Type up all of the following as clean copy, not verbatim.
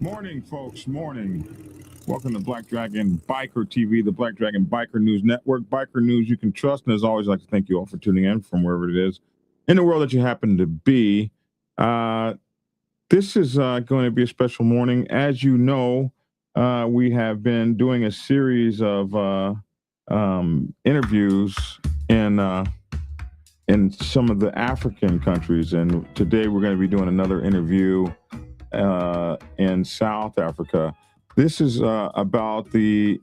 Morning, folks. Morning. Welcome to Black Dragon Biker TV, the Black Dragon Biker News Network. Biker news you can trust. And as always, I'd like to thank you all for tuning in from wherever it is in the world that you happen to be. This is going to be a special morning. As you know, we have been doing a series of interviews in some of the African countries. And today we're going to be doing another interview in South Africa. This is about the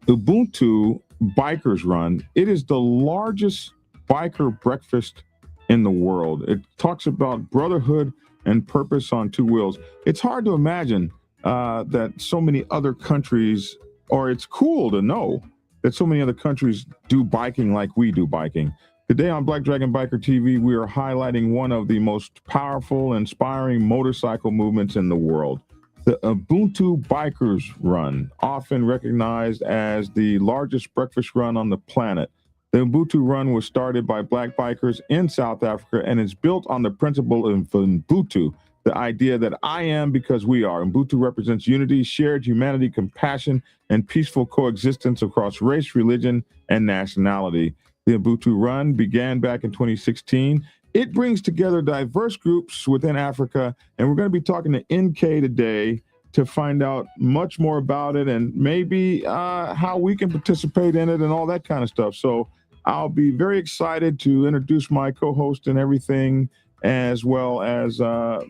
Ubuntu Bikers Run. It is the largest biker breakfast in the world. It talks about brotherhood and purpose on two wheels. It's hard to imagine that so many other countries, or it's cool to know that so many other countries do biking like we do biking. Today on Black Dragon Biker TV, we are highlighting one of the most powerful, inspiring motorcycle movements in the world, the Ubuntu Bikers Run, often recognized as the largest breakfast run on the planet. The Ubuntu Run was started by Black bikers in South Africa and is built on the principle of Ubuntu, the idea that I am because we are. Ubuntu represents unity, shared humanity, compassion, and peaceful coexistence across race, religion, and nationality. The Ubuntu Run began back in 2016. It brings together diverse groups within Africa, and we're going to be talking to NK today to find out much more about it and maybe how we can participate in it and all that kind of stuff. So I'll be very excited to introduce my co-host and everything, as well as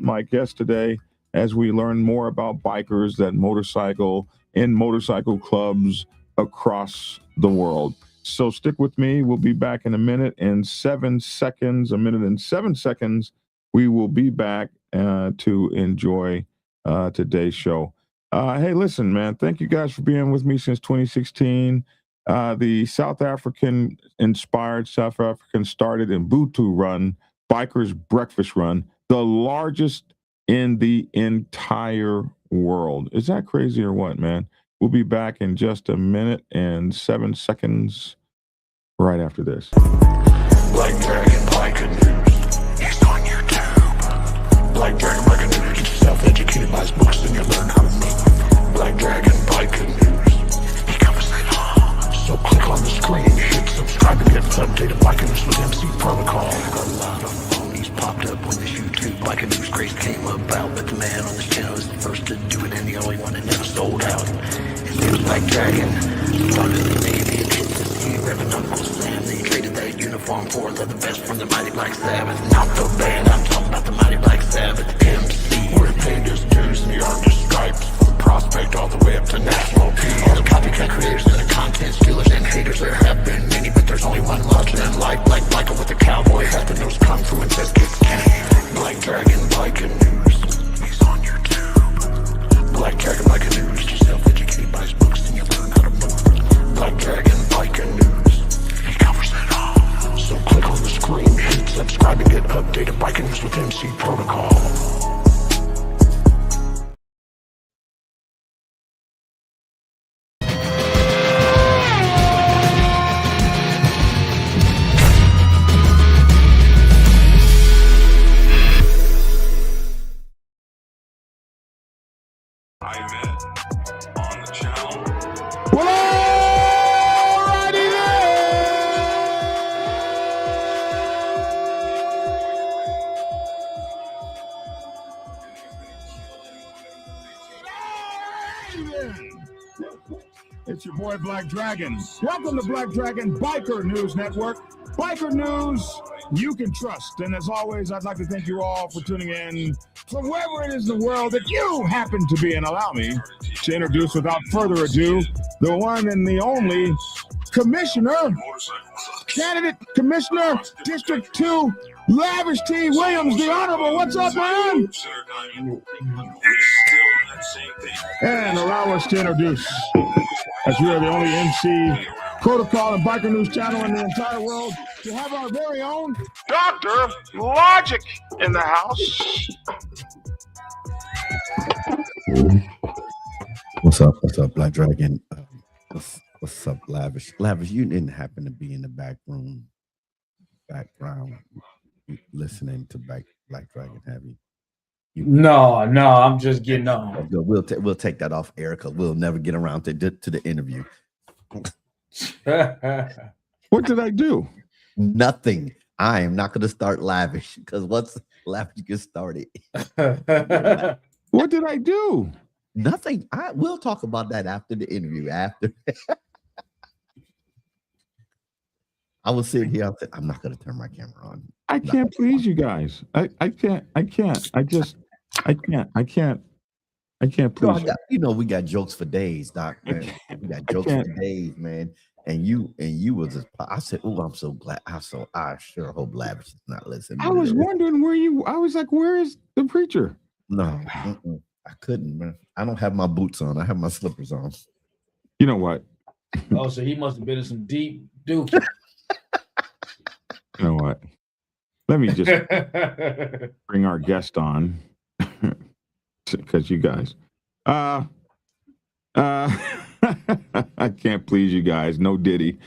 my guest today, as we learn more about bikers that motorcycle in motorcycle clubs across the world. So stick with me. We'll be back in a minute and 7 seconds. A minute and 7 seconds. We will be back to enjoy today's show. Hey, listen, man. Thank you guys for being with me since 2016. The South African inspired South African started Ubuntu Run, Bikers Breakfast Run, the largest in the entire world. Is that crazy or what, man? We'll be back in just a minute and 7 seconds right after this. Black Dragon Biker News. He's on YouTube. Black Dragon Biker News. Get yourself educated by his books and you'll learn how to move. Black Dragon Biker News. He covers it all. So click on the screen, hit subscribe to get updated Biker News with MC Protocol. A lot of phonies popped up when this YouTube Biker News craze came about, but the man on this channel is the first to do it and the only one that never sold out. His name's Black Dragon. Started in the Navy and hit the sea, revving Uncle Sam. They traded that uniform for the best from the mighty Black Sabbath. Not the band, I'm talking about the mighty Black Sabbath. MC, where he paid his dues in the army stripes, from prospect all the way up to nationality. All the copycat creators and the content stealers and haters, there have been many, but there's only one legend in life. Like Michael with the cowboy hat that knows kung fu and says kick can. Black Dragon Biker News. He's on YouTube. Black Dragon Biker News. Get yourself educated by his books and you'll learn how to move. Black Dragon Biker News. He covers it all. So click on the screen, hit subscribe and get updated Biker News with MC Protocol. It's your boy Black Dragon. Welcome to Black Dragon Biker News Network. Biker news you can trust. And as always, I'd like to thank you all for tuning in from wherever it is in the world that you happen to be. And allow me to introduce, without further ado, the one and the only Candidate Commissioner District 2, Lavish T. Williams, the Honorable. What's up, man? And allow us to introduce, as we are the only MC Protocol and Biker News channel in the entire world, to have our very own Dr. Logic in the house. What's up, Black Dragon? What's up, Lavish? Lavish, you didn't happen to be in the background listening to Black Dragon, have you? No, I'm just getting on. We'll take that off air because we'll never get around to the interview. What did I do? Nothing. I am not going to start lavish because once lavish gets started. What did I do? Nothing. We'll talk about that after the interview. After I was sitting here, I said, I'm not going to turn my camera on. I can't please you guys. I can't. I can't please you. We got jokes for days, Doc. Man. We got jokes for days, man. And you was just, I said, oh, I'm so glad. I sure hope Lavish is not listening. I was wondering I was like, where is the preacher? No, I couldn't, man. I don't have my boots on. I have my slippers on. You know what? Oh, so he must have been in some deep dookie. You know what? Let me just bring our guest on because you guys. I can't please you guys. No Diddy.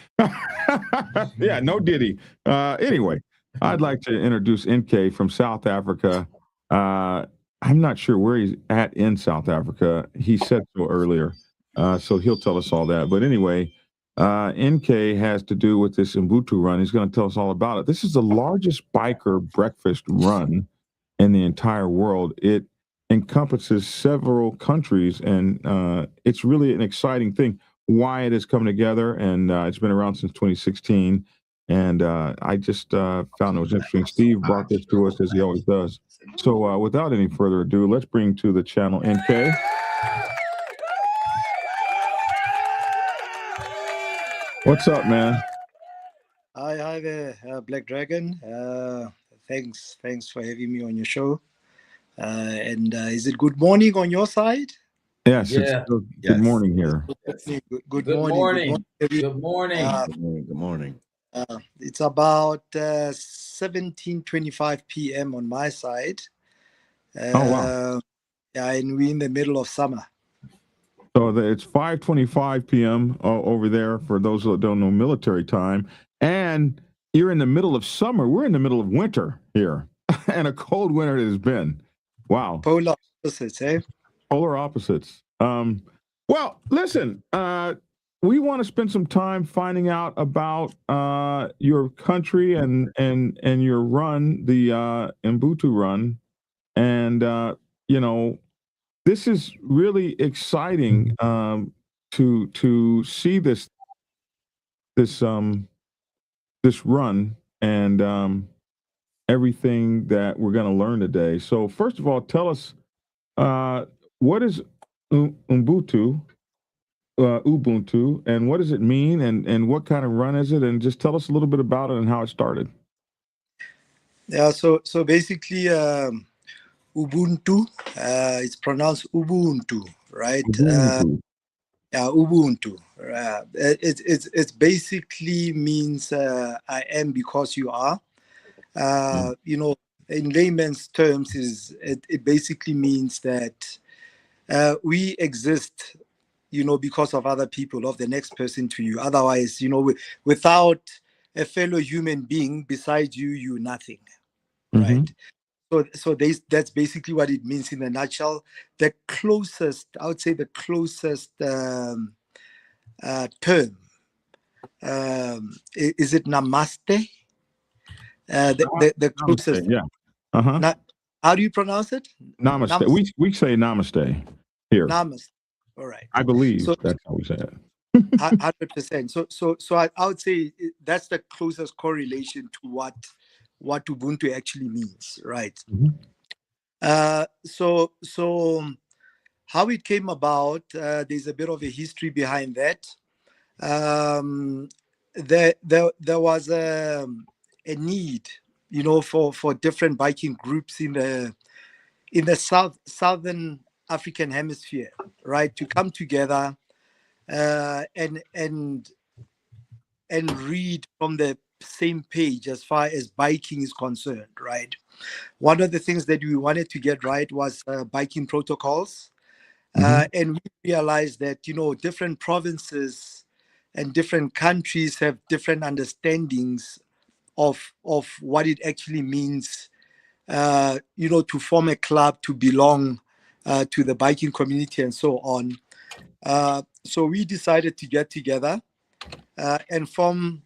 Yeah, no Diddy. Anyway, I'd like to introduce NK from South Africa. I'm not sure where he's at in South Africa. He said so earlier, so he'll tell us all that. But anyway, NK has to do with this Ubuntu Run. He's going to tell us all about it. This is the largest biker breakfast run in the entire world. It encompasses several countries, and it's really an exciting thing. Why it is coming together, and it's been around since 2016. And I just found it was interesting. Steve brought this to us as he always does. So without any further ado, let's bring to the channel NK. What's up, man? Hi there, Black Dragon. Thanks for having me on your show. And is it good morning on your side? Yes, yeah. Good morning here. Good morning. Good morning. Good morning. It's about 17:25 p.m. on my side. Oh, wow. Yeah, and we're in the middle of summer. So it's 5:25 p.m. Over there for those who don't know military time. And you're in the middle of summer. We're in the middle of winter here. And a cold winter it has been. Wow. Polar opposites, eh? Polar opposites. Well, listen, we want to spend some time finding out about your country and your run, the Ubuntu Run. And, this is really exciting to see this run and everything that we're going to learn today. So first of all, tell us what is Ubuntu, and what does it mean, and what kind of run is it, and just tell us a little bit about it and how it started. Yeah, so basically Ubuntu, it's pronounced Ubuntu, right? Ubuntu. Yeah, Ubuntu. It's basically means I am because you are. In layman's terms, it basically means that we exist, because of other people, of the next person to you. Otherwise, without a fellow human being beside you, you're nothing, right? So that's basically what it means in a nutshell. The closest, I would say, term. Is it namaste? The closest. Namaste, yeah. How do you pronounce it? Namaste. We say namaste here. Namaste. All right. I believe that's how we say it. 100%. So I would say that's the closest correlation to what Ubuntu actually means, right? So how it came about, there's a bit of a history behind that. There was a need, for different biking groups in the southern African hemisphere, right, to come together and read from the same page as far as biking is concerned, right? One of the things that we wanted to get right was biking protocols. And we realized that, different provinces and different countries have different understandings of what it actually means to form a club, to belong to the biking community and so on. So we decided to get together and form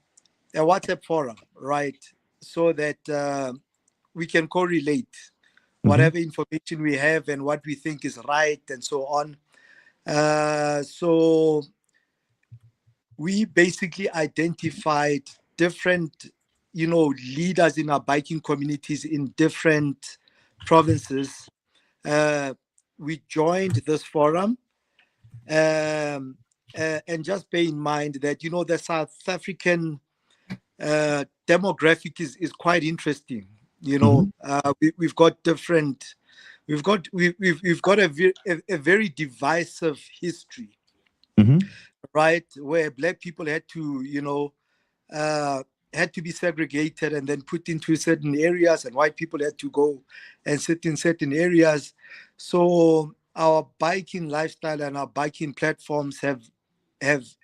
a WhatsApp forum, right? So that we can correlate whatever information we have and what we think is right and so on. So we basically identified different, leaders in our biking communities in different provinces. We joined this forum, and just bear in mind that the South African demographic is quite interesting. We've got different, we've got a very divisive history, right? Where Black people had to be segregated and then put into certain areas, and white people had to go and sit in certain areas. So our biking lifestyle and our biking platforms have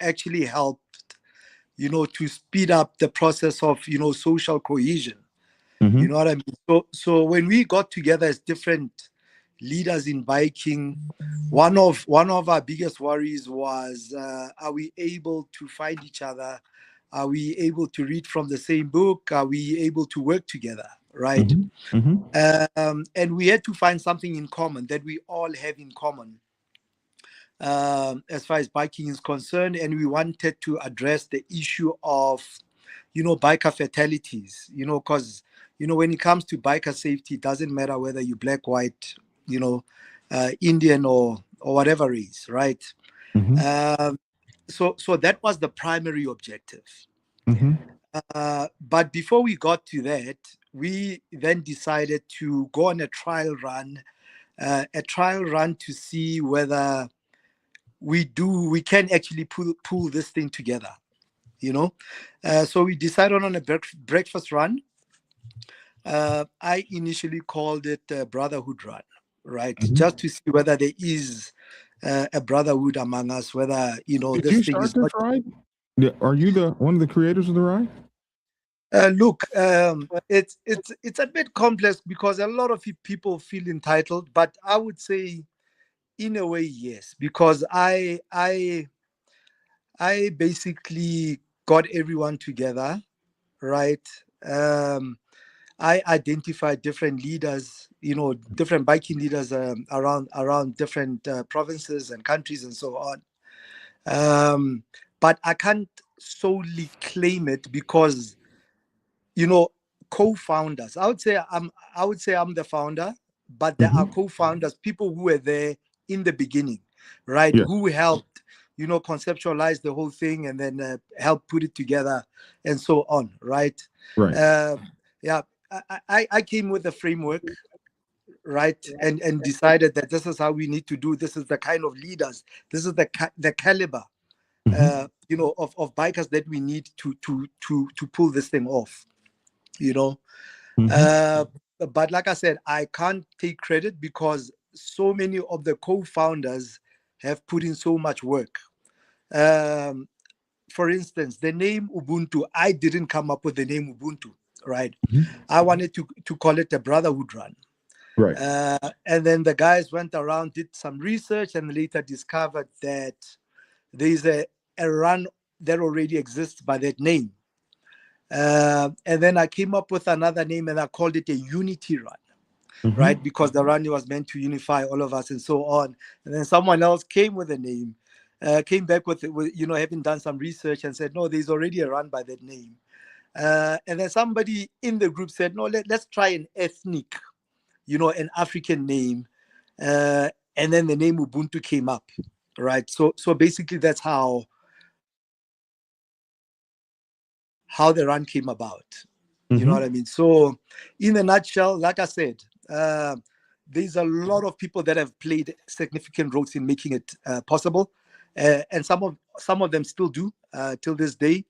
actually helped, to speed up the process of, social cohesion. You know what I mean? So when we got together as different leaders in biking, one of our biggest worries was, are we able to find each other? Are we able to read from the same book? Are we able to work together? Right. And we had to find something in common that we all have in common, as far as biking is concerned. And we wanted to address the issue of, biker fatalities, because, when it comes to biker safety, it doesn't matter whether you're black, white, Indian or whatever race, right? So that was the primary objective. But before we got to that, we then decided to go on a trial run to see whether we can actually pull this thing together, So we decided on a breakfast run. I initially called it a Brotherhood Run, right? Just to see whether there is a brotherhood among us, whether, Did this you thing start is this not. ride? Are you one of the creators of the ride? Look, it's a bit complex because a lot of people feel entitled, but I would say, in a way, yes, because I basically got everyone together, right? I identified different leaders, different biking leaders around different provinces and countries and so on. But I can't solely claim it because, co-founders. I would say I'm the founder, but there are co-founders, people who were there in the beginning, right? Yeah. Who helped, conceptualize the whole thing and then help put it together and so on, right? Right. Yeah. I came with a framework, right, and decided that this is how we need to do. This is the kind of leaders. This is the caliber, of bikers that we need to pull this thing off, But like I said, I can't take credit because so many of the co-founders have put in so much work. For instance, the name Ubuntu, I didn't come up with the name Ubuntu, right? I wanted to call it a Brotherhood Run. Right. And then the guys went around, did some research, and later discovered that there's a run that already exists by that name. And then I came up with another name and I called it a Unity Run, right? Because the run was meant to unify all of us and so on. And then someone else came with a name, came back with having done some research and said, no, there's already a run by that name. And then somebody in the group said, no, let's try an ethnic, an African name. And then the name Ubuntu came up, right? So basically that's how the run came about. You know what I mean? So in a nutshell, like I said, there's a lot of people that have played significant roles in making it possible. And some of them still do till this day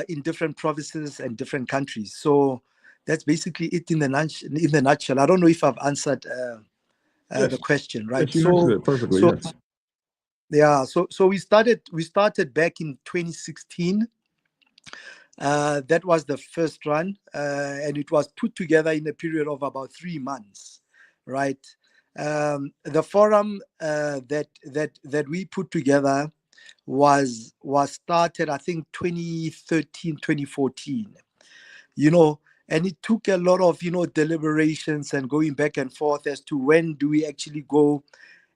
in different provinces and different countries. So that's basically it in the nutshell. I don't know if I've answered the question, right? Yes, you answered it perfectly, yes. Yeah, so we started back in 2016. That was the first run, and it was put together in a period of about 3 months, right? The forum that we put together was started, I think, 2013, 2014, and it took a lot of, deliberations and going back and forth as to when do we actually go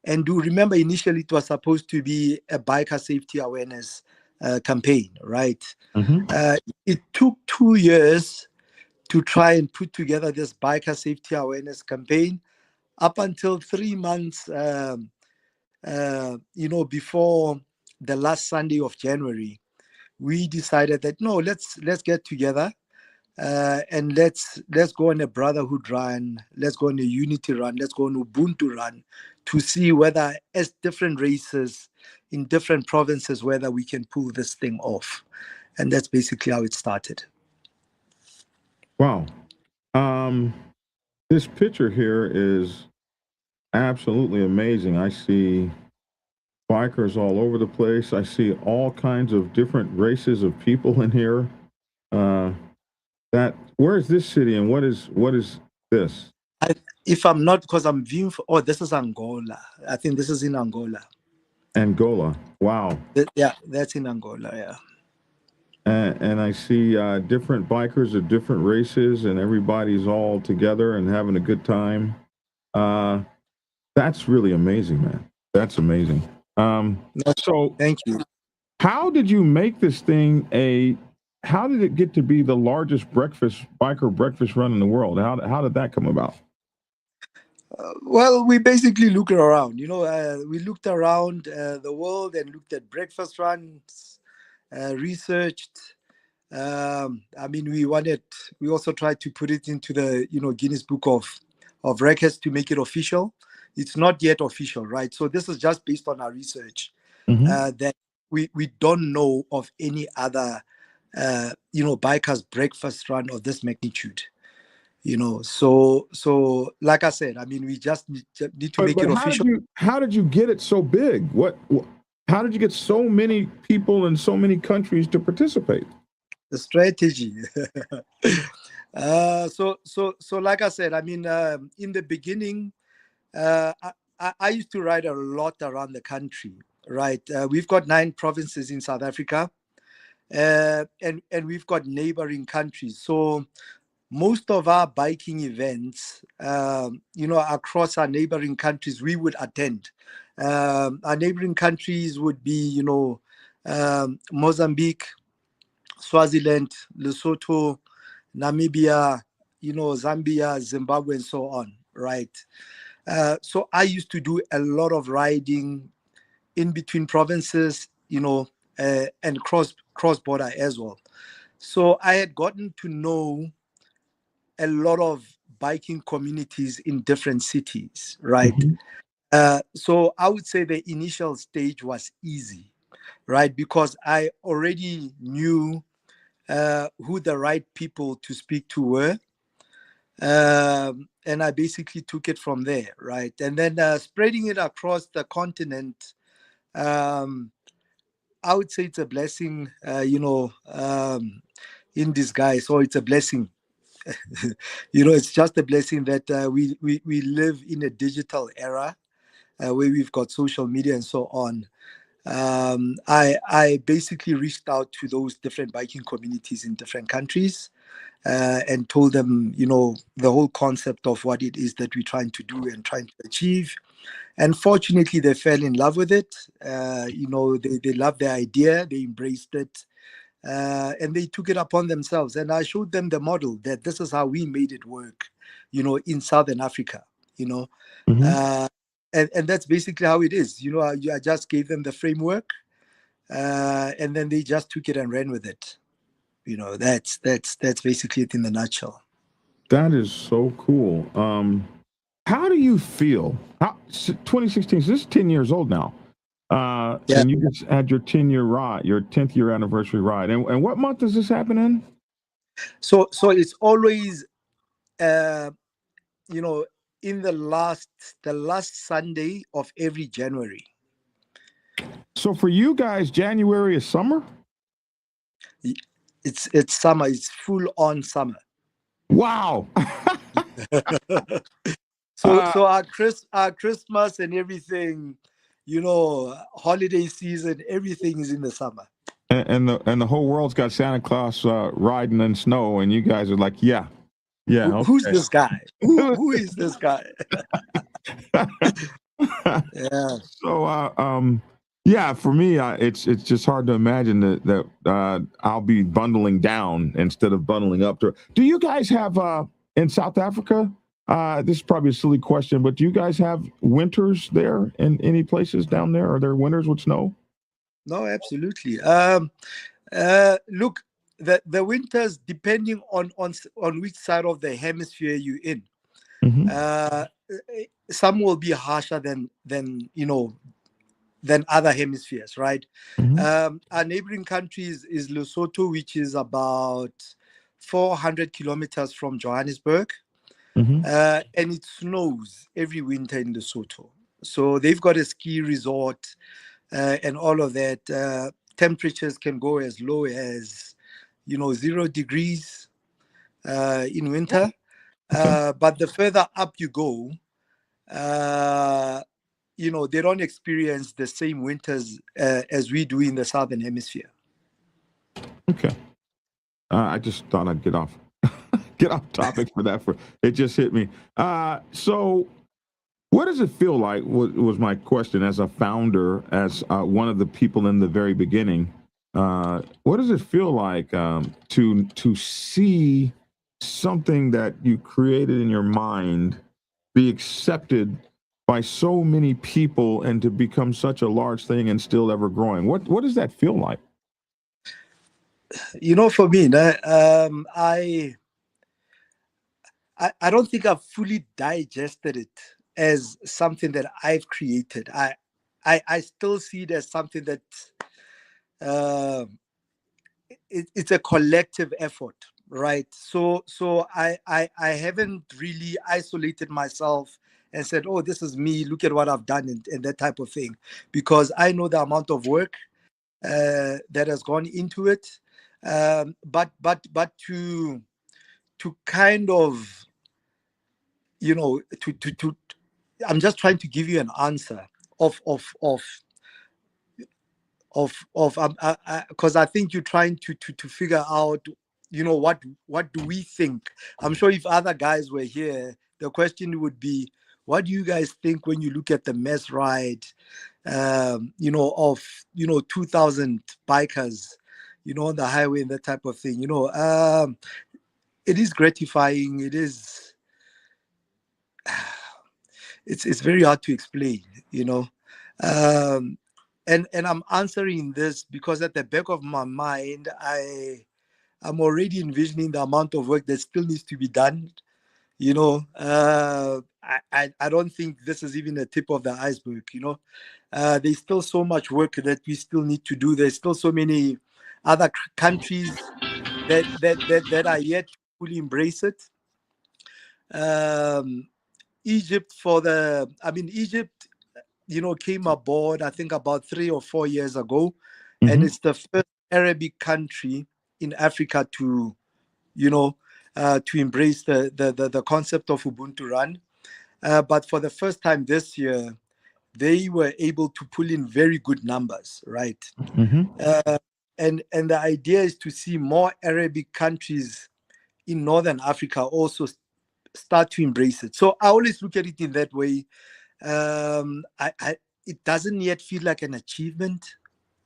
and do. Remember, initially it was supposed to be a biker safety awareness campaign, right? It took 2 years to try and put together this biker safety awareness campaign, up until 3 months, before the last Sunday of January. We decided that no, let's get together and let's go on a Brotherhood run, let's go on a Unity run, let's go on Ubuntu run, to see whether, as different races in different provinces, whether we can pull this thing off. And that's basically how it started. Wow. This picture here is absolutely amazing. I see bikers all over the place. I see all kinds of different races of people in here. Where is this city and what is this? If I'm not, because I'm viewing for, this is Angola. I think this is in Angola. Angola. Wow. Yeah, that's in Angola, yeah. And I see different bikers of different races, and everybody's all together and having a good time. That's really amazing, man. That's amazing. So thank you. How did you make this thing how did it get to be the largest biker breakfast run in the world? How did that come about? Well, we basically looked around. We looked around the world and looked at breakfast runs, researched. We also tried to put it into the Guinness Book of Records to make it official. It's not yet official, right? So this is just based on our research that we don't know of any other bikers breakfast run of this magnitude. So like I said, we just need to make it official. How did you get it so big? How did you get so many people in so many countries to participate? The strategy. So like I said, in the beginning, I used to ride a lot around the country, right? We've got 9 provinces in South Africa, and we've got neighboring countries. So most of our biking events, across our neighboring countries, we would attend. Our neighboring countries would be, Mozambique, Swaziland, Lesotho, Namibia, Zambia, Zimbabwe, and so on, right? So I used to do a lot of riding in between provinces, and cross border as well. So I had gotten to know a lot of biking communities in different cities, right? So I would say the initial stage was easy, right? Because I already knew who the right people to speak to were. And I basically took it from there, right? And then spreading it across the continent, I would say it's a blessing, in disguise. So it's a blessing. It's just a blessing that we live in a digital era where we've got social media and so on. I basically reached out to those different biking communities in different countries and told them, the whole concept of what it is that we're trying to do and trying to achieve. And fortunately, they fell in love with it. They loved the idea, they embraced it, and they took it upon themselves. And I showed them the model that this is how we made it work, in Southern Africa, and that's basically how it is. I just gave them the framework, and then they just took it and ran with it. That's basically it in the nutshell. That is so cool. How do you feel? 2016, so this is 10 years old now. And you just had your 10-year ride, your 10th year anniversary ride. And what month does this happen in? So it's always, in the last Sunday of every January. So for you guys, January is summer? It's summer. It's full on summer. Wow. So our Christmas and everything, holiday season, everything is in the summer. And the whole world's got Santa Claus riding in snow, and you guys are like, yeah. Who's Okay. this guy? Who is this guy? Yeah. So yeah, for me, it's just hard to imagine that I'll be bundling down instead of bundling up. Do you guys have in South Africa? This is probably a silly question, but do you guys have winters there in any places down there? Are there winters with snow? No, absolutely. Look, the winters, depending on which side of the hemisphere you're in, some will be harsher than other hemispheres, right? Our neighboring country is Lesotho, which is about 400 kilometers from Johannesburg, and it snows every winter in Lesotho. So they've got a ski resort and all of that. Temperatures can go as low as 0 degrees in winter, but the further up you go, they don't experience the same winters as we do in the southern hemisphere. Okay. I just thought I'd get off topic for that. It just hit me. So what does it feel like, was my question, as a founder, as one of the people in the very beginning? What does it feel like to see something that you created in your mind be accepted by so many people and to become such a large thing and still ever growing? What does that feel like? For me, I don't think I've fully digested it as something that I've created. I still see it as something that it's a collective effort, right? So I haven't really isolated myself and said, oh, this is me, look at what I've done, and that type of thing, because I know the amount of work that has gone into it. But to kind of, to I'm just trying to give you an answer because I think you're trying to figure out, what do we think? I'm sure if other guys were here, the question would be, what do you guys think when you look at the mass ride, of 2,000 bikers, on the highway and that type of thing? It is gratifying. It is. It's very hard to explain, and I'm answering this because at the back of my mind, I'm already envisioning the amount of work that still needs to be done. I don't think this is even the tip of the iceberg. There's still so much work that we still need to do. There's still so many other countries that are yet to fully embrace it. Egypt Egypt, came aboard, I think, about 3 or 4 years ago, and it's the first Arabic country in Africa to embrace the concept of Ubuntu Run. But for the first time this year, they were able to pull in very good numbers, right? And the idea is to see more Arabic countries in Northern Africa also start to embrace it. So I always look at it in that way. It doesn't yet feel like an achievement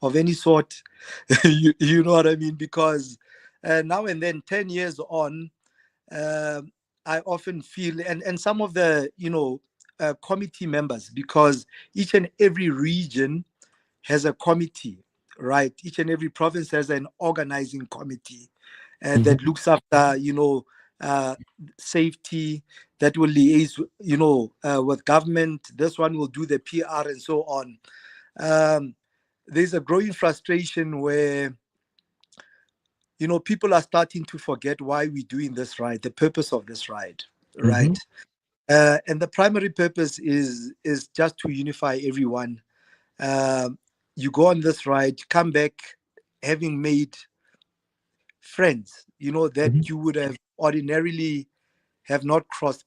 of any sort. you know what I mean? Because now and then, 10 years on, I often feel, and some of the committee members, because each and every region has a committee, right? Each and every province has an organizing committee that looks after safety, that will liaise with government. This one will do the PR and so on. There's a growing frustration where people are starting to forget why we're doing this ride, the purpose of this ride, right? And the primary purpose is just to unify everyone. You go on this ride, come back having made friends, that you would have ordinarily have not crossed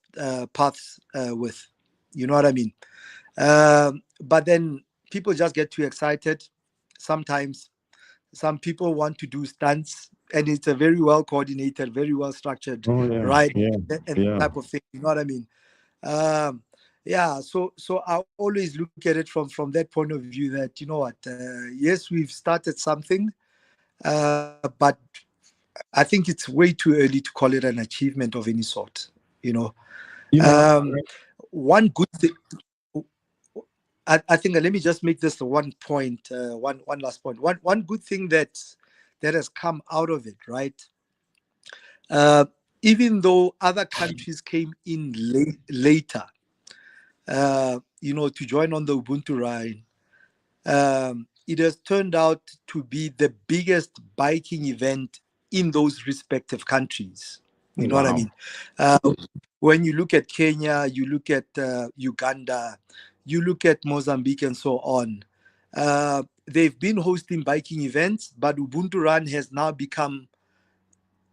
paths with. You know what I mean? But then people just get too excited. Sometimes some people want to do stunts, and it's a very well coordinated, very well structured ride and type of thing. You know what I mean? So I always look at it from that point of view, that yes, we've started something, but I think it's way too early to call it an achievement of any sort. One good thing, I think, let me just make this the one point, one last point. One good thing that has come out of it, right? Even though other countries came in later, to join on the Ubuntu Run, it has turned out to be the biggest biking event in those respective countries. You know what I mean? When you look at Kenya, you look at Uganda, you look at Mozambique and so on, they've been hosting biking events, but Ubuntu Run has now become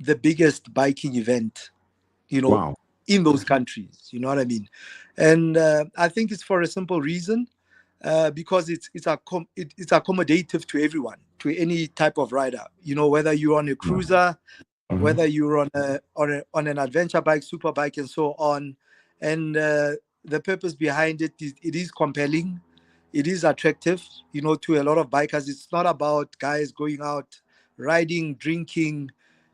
the biggest biking event, in those countries. You know what I mean? And I think it's for a simple reason, because it's accommodative to everyone, to any type of rider. Whether you're on a cruiser, whether you're on an adventure bike, super bike, and so on. And the purpose behind it is compelling. It is attractive, to a lot of bikers. It's not about guys going out riding, drinking,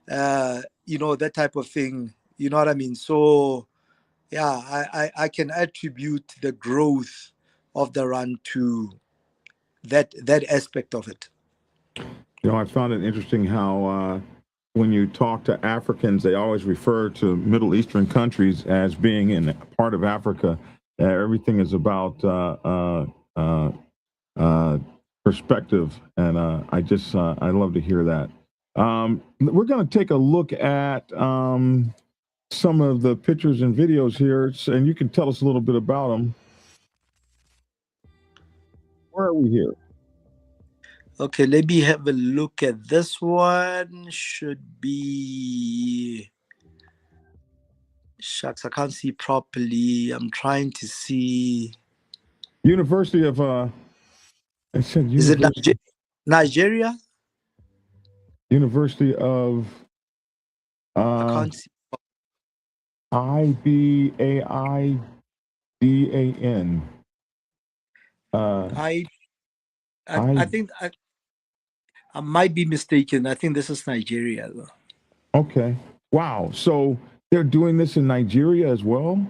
that type of thing. You know what I mean? So, yeah, I can attribute the growth of the run to that aspect of it. I found it interesting how when you talk to Africans, they always refer to Middle Eastern countries as being in part of Africa. Everything is about perspective, and I love to hear that. We're going to take a look at some of the pictures and videos here, and you can tell us a little bit about them. Where are we here? Okay, let me have a look at this one. Should be... Shucks, I can't see properly. I'm trying to see. University of... I said University. Is it Nigeria? University of... I can't see. Ibaidan. I think I might be mistaken. I think this is Nigeria, though. Okay. Wow. So they're doing this in Nigeria as well?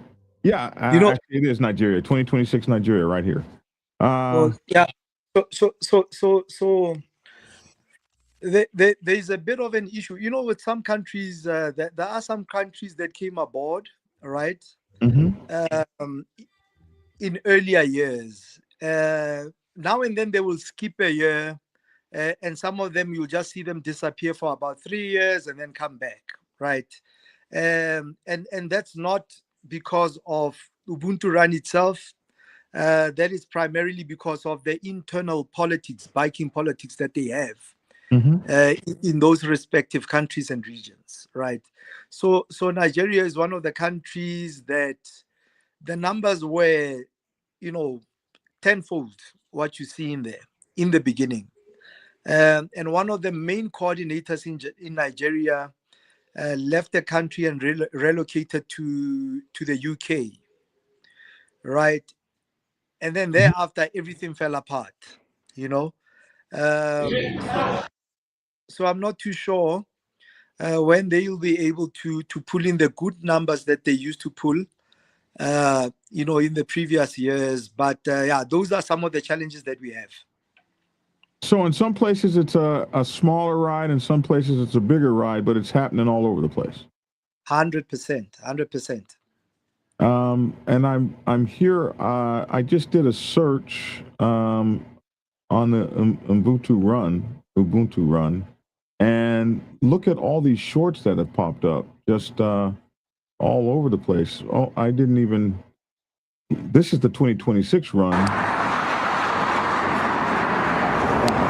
Yeah. Actually, it is Nigeria. 2026 Nigeria, right here. Yeah. So there's a bit of an issue. With some countries, there are some countries that came aboard, right? Mm-hmm. In earlier years. Now and then they will skip a year, and some of them you'll just see them disappear for about 3 years and then come back, right? And that's not because of Ubuntu Run itself. That is primarily because of the internal politics, biking politics that they have in those respective countries and regions, right? So Nigeria is one of the countries that the numbers were, tenfold what you see in there in the beginning. And one of the main coordinators in Nigeria left the country and relocated to the UK, right? And then thereafter, everything fell apart, So I'm not too sure when they will be able to pull in the good numbers that they used to pull, in the previous years. But those are some of the challenges that we have. So in some places it's a smaller ride, in some places it's a bigger ride, but it's happening all over the place. 100%. And I'm here. I just did a search on the Ubuntu Run, and look at all these shorts that have popped up, just all over the place. Oh, I didn't even. This is the 2026 run.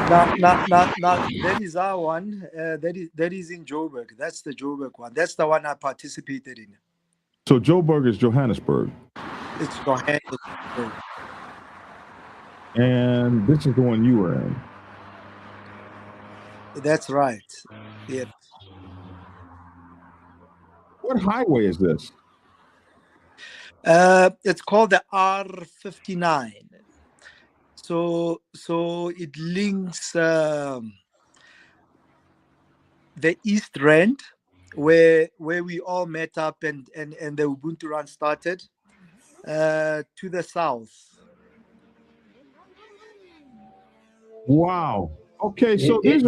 That is our one. That is in Joburg. That's the Joburg one. That's the one I participated in. So Joburg is Johannesburg. It's Johannesburg. And this is the one you were in. That's right. Yeah. What highway is this? It's called the R59. So it links the East Rand, where we all met up and the Ubuntu Run started, to the south. Wow. Okay, so it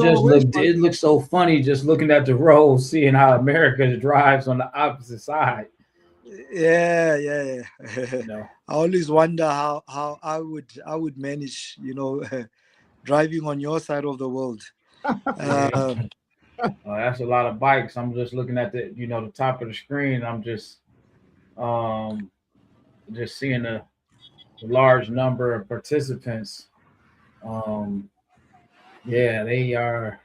looks so funny just looking at the road, seeing how America drives on the opposite side. Yeah. No. I always wonder how I would manage, driving on your side of the world. That's a lot of bikes. I'm just looking at the the top of the screen. I'm just seeing the large number of participants. Yeah, they are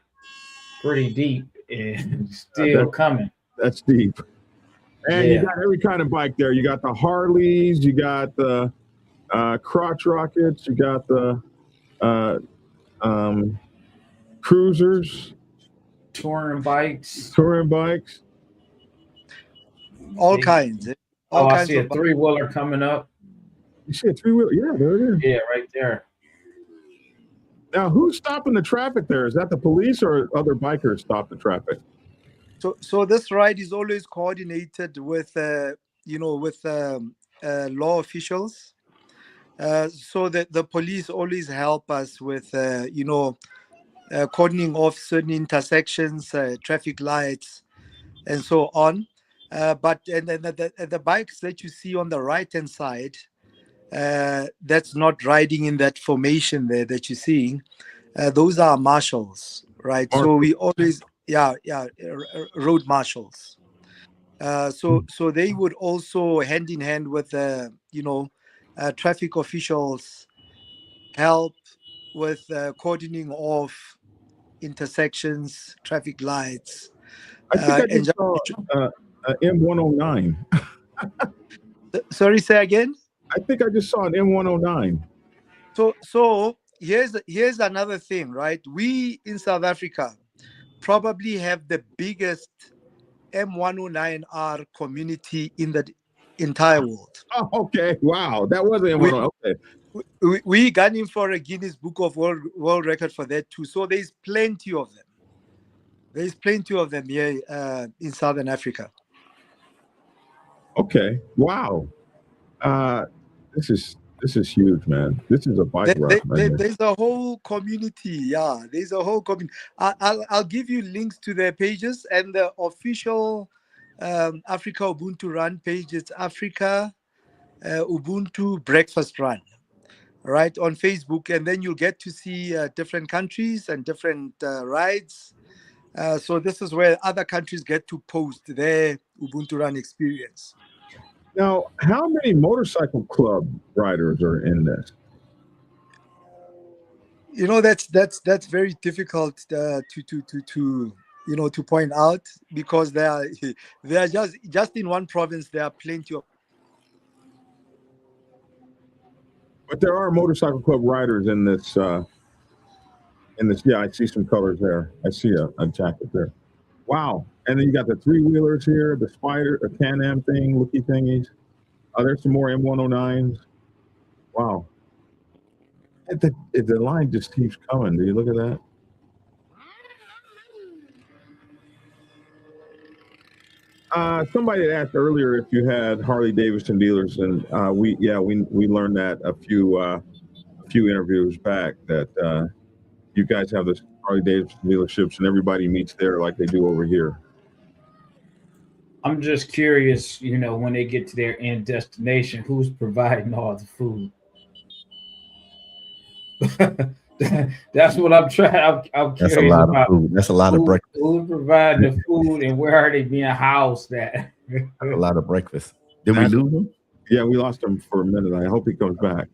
pretty deep and still coming. That's deep. And Yeah. you got every kind of bike there. You got the Harleys, you got the crotch rockets, you got the cruisers, touring bikes, all kinds. I see a three-wheeler coming up. You see a three-wheeler? Yeah, there it is. Yeah, right there. Now, who's stopping the traffic there? Is that the police or other bikers stop the traffic? So this ride is always coordinated with law officials. So the police always help us with cordoning off certain intersections, traffic lights, and so on. But the bikes that you see on the right-hand side, that's not riding in that formation there that you're seeing. Those are marshals, right? So we always, road marshals. So they would also hand in hand with traffic officials help with cordoning off intersections, traffic lights. I think I just saw M109. Sorry, say again? I think I just saw an M109. So here's another thing, right? We in South Africa probably have the biggest M109R community in the entire world. Oh, okay. Wow. That wasn't M109. Okay. We got in for a Guinness Book of World Record for that too. So there's plenty of them. There's plenty of them here in Southern Africa. Okay. Wow. This is huge, man. This is a bike ride. There's a whole community. Yeah, there's a whole community. I'll give you links to their pages and the official Africa Ubuntu Run page. It's Africa Ubuntu Breakfast Run, right, on Facebook, and then you'll get to see different countries and different rides. So this is where other countries get to post their Ubuntu Run experience. Now, how many motorcycle club riders are in this? That's very difficult to point out, because they are just in one province. There are plenty of. But there are motorcycle club riders in this. Yeah, I see some colors there. I see a jacket there. Wow. And then you got the three-wheelers here, the Spider, a Can-Am thing, looky thingies. There's some more M109s. Wow. The line just keeps coming. Do you look at that? Somebody had asked earlier if you had Harley Davidson dealers, and we learned that a few interviews back that you guys have this Harley Davidson dealerships and everybody meets there like they do over here. I'm just curious, when they get to their end destination, who's providing all the food? That's what I'm trying. I'm curious. That's a lot about of food. That's a lot of breakfast. Who's providing the food, and where are they being housed at? That's a lot of breakfast. Did we lose him? Yeah, we lost him for a minute. I hope he comes back.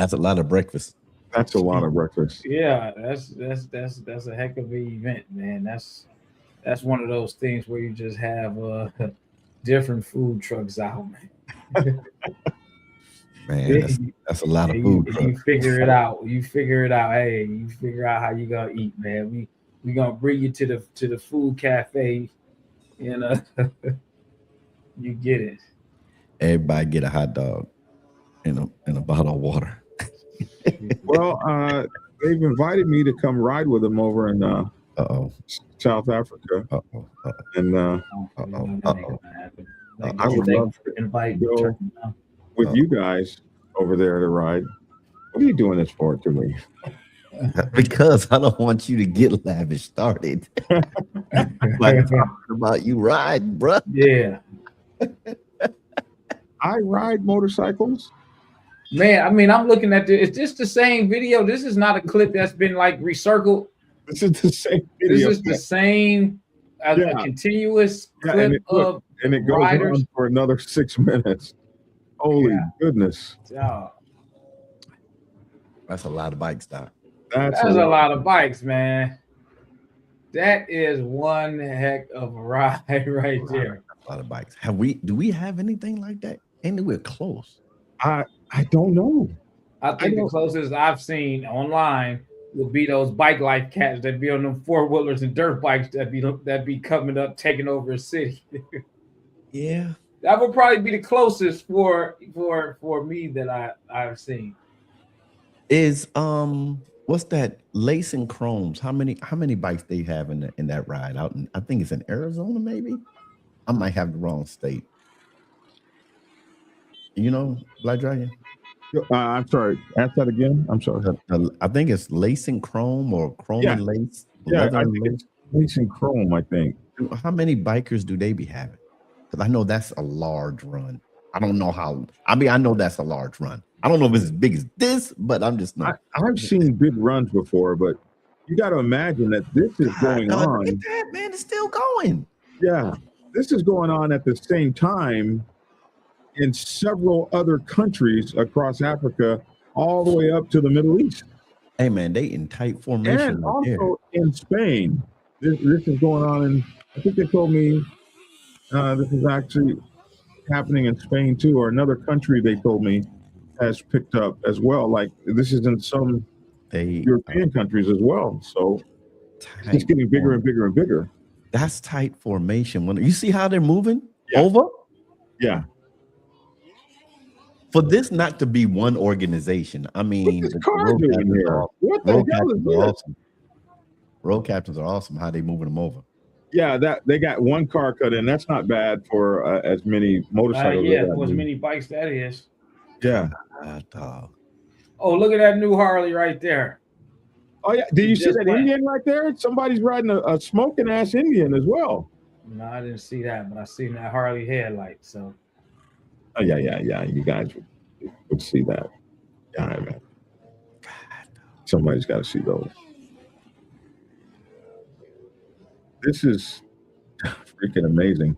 That's a lot of breakfast. That's a lot of breakfast. Yeah, that's a heck of an event, man. That's one of those things where you just have different food trucks out, man. Man, that's a lot of food. You figure it out. You figure it out. Hey, you figure out how you gonna eat, man. We gonna bring you to the food cafe, you know. You get it. Everybody get a hot dog and a bottle of water. Well, they've invited me to come ride with them over in South Africa, and I would love to invite go with you guys over there to ride. What are you doing this for to me? Because I don't want you to get lavish started. Like talking about you riding, bro. Yeah. I ride motorcycles. Man, I mean, I'm looking at this. Is this the same video? This is not a clip that's been like recircled. This is the same video. This is the same a continuous clip and it goes riders. on for another 6 minutes. Holy goodness. That's a lot of bikes, Doc. That's a lot of bikes, man. That is one heck of a ride right there. A lot of bikes. Do we have anything like that? Anywhere close? I don't know. I think the closest I've seen online would be those bike life cats that be on them 4-wheelers and dirt bikes that be coming up taking over a city. Yeah. That would probably be the closest for me that I've seen. Is what's that? Lace and Chromes. How many bikes they have in that ride out in, I think it's in Arizona, maybe? I might have the wrong state. You know, Black Dragon? I'm sorry. Ask that again. I'm sorry. I think it's Lace and Chrome or Chrome and Lace. Yeah, I think it's Lace and Chrome, I think. How many bikers do they be having? Because I know that's a large run. I don't know how. I mean, I know that's a large run. I don't know if it's as big as this, but I'm just not. I've seen big runs before, but you got to imagine that this is going on. Look at that, man, it's still going. Yeah, this is going on at the same time in several other countries across Africa, all the way up to the Middle East. Hey, man, they in tight formation. And also in Spain. This is going on in, I think they told me this is actually happening in Spain too, or another country they told me has picked up as well. Like this is in some European countries as well. So it's getting bigger and bigger and bigger. That's tight formation. When you see how they're moving over? Yeah. For this not to be one organization, I mean, what the hell is this? Awesome. Road captains are awesome. How they moving them over? Yeah, that they got one car cut in. That's not bad for as many motorcycles. For as many bikes that is. Yeah. Oh, look at that new Harley right there. Oh yeah, did you see that Indian right there? Somebody's riding a smoking ass Indian as well. No, I didn't see that, but I seen that Harley headlight. So. Oh yeah. You guys would see that. Yeah, man. Somebody's got to see those. This is freaking amazing.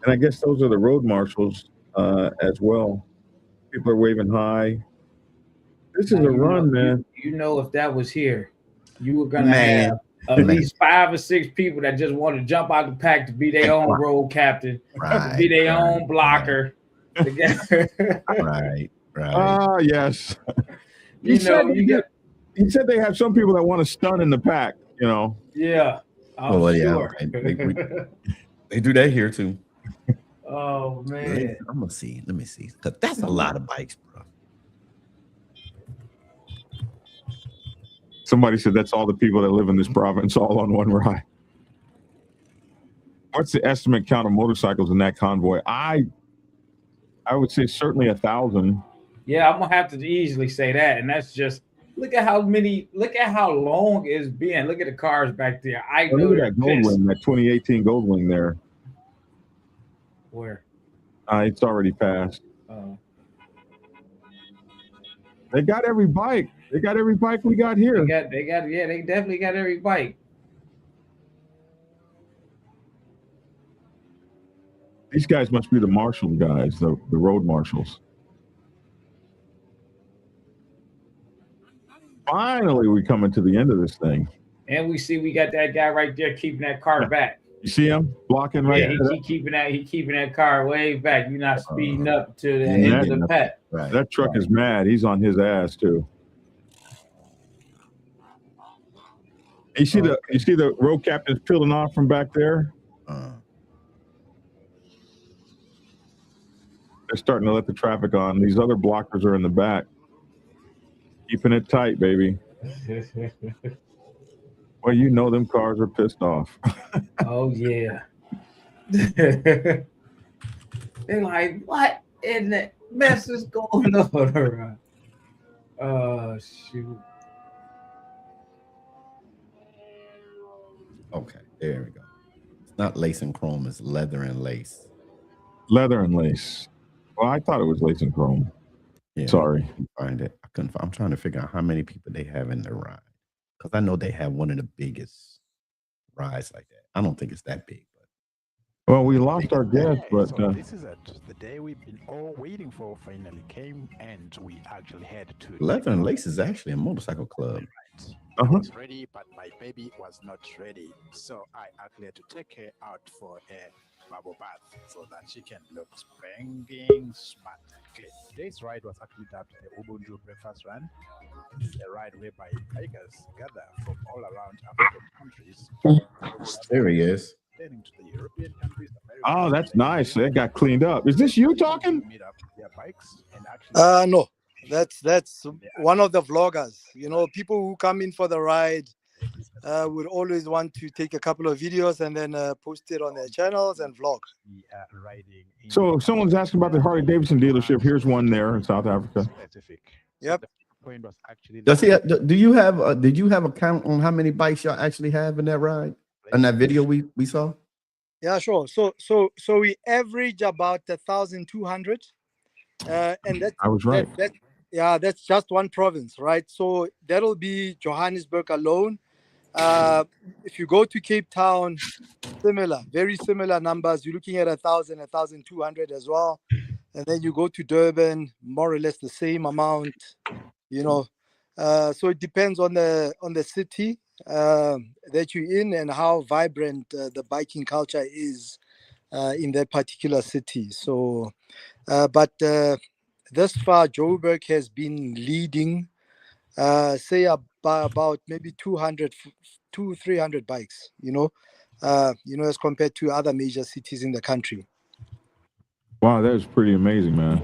And I guess those are the road marshals as well. People are waving high. This is a run, man. You know, if that was here, you were gonna have at least 5 or 6 people that just want to jump out the pack to be their own road captain, to be their own blocker. Right. Yes. He said they have some people that want to stun in the pack, you know. Yeah. Sure. They do that here too. Oh man. I'm gonna see. Let me see. Because that's a lot of bikes, bro. Somebody said that's all the people that live in this province all on one ride. What's the estimate count of motorcycles in that convoy? I would say certainly 1,000. Yeah, I'm gonna have to easily say that, and that's just look at how long it's been. Look at the cars back there. Look at that Goldwing, that 2018 Goldwing there. Where? It's already passed. They got every bike. They got every bike we got here. They definitely got every bike. These guys must be the marshal guys, the road marshals. Finally, we're coming to the end of this thing. And we got that guy right there keeping that car back. You see him blocking right Yeah, there? he keeping that car way back. You're not speeding up to the and end of the pack. Right. That truck is mad. He's on his ass too. You see the road captains peeling off from back there? They're starting to let the traffic on. These other blockers are in the back. Keeping it tight, baby. Well, you know them cars are pissed off. Oh yeah. They're like, what in the mess is going on? Oh shoot. Okay, there we go. It's not lace and chrome, it's leather and lace. Leather and lace. Well, I thought it was lace and chrome. Yeah, Sorry. I couldn't find it. I'm trying to figure out how many people they have in their ride. Because I know they have one of the biggest rides like that. I don't think it's that big, but Well, we lost our guest, but so this is the day we've been all waiting for finally came, and we actually had to. leather and lace is actually a motorcycle club. I was ready, but my baby was not ready, so I actually had to take her out for a bubble bath so that she can look spanking smart and clean. Today's ride was actually dubbed the Ubuntu Bikers Run. It's a ride whereby bikers gather from all around African countries. There he is. Heading to the European countries. oh, that's nice. That got cleaned up. Is this you talking? Meet up their bikes and actually. No, that's one of the vloggers. You know, people who come in for the ride would always want to take a couple of videos and then post it on their channels and vlog. So if someone's asking about the Harley Davidson dealership, here's one there in South Africa. Yep. Does he? Do you have? Did you have a count on how many bikes y'all actually have in that ride? In that video we saw? Yeah, sure. So we average about 1,200, and that's I was right. That's just one province, right? So that'll be Johannesburg alone. If you go to Cape Town, similar, very similar numbers. You're looking at 1,000, 1,200 as well. And then you go to Durban, more or less the same amount. You know, so it depends on the city that you're in and how vibrant the biking culture is in that particular city. So, but thus far, Joburg has been leading, say about maybe 200-300 bikes. You know, as compared to other major cities in the country. Wow, that is pretty amazing, man.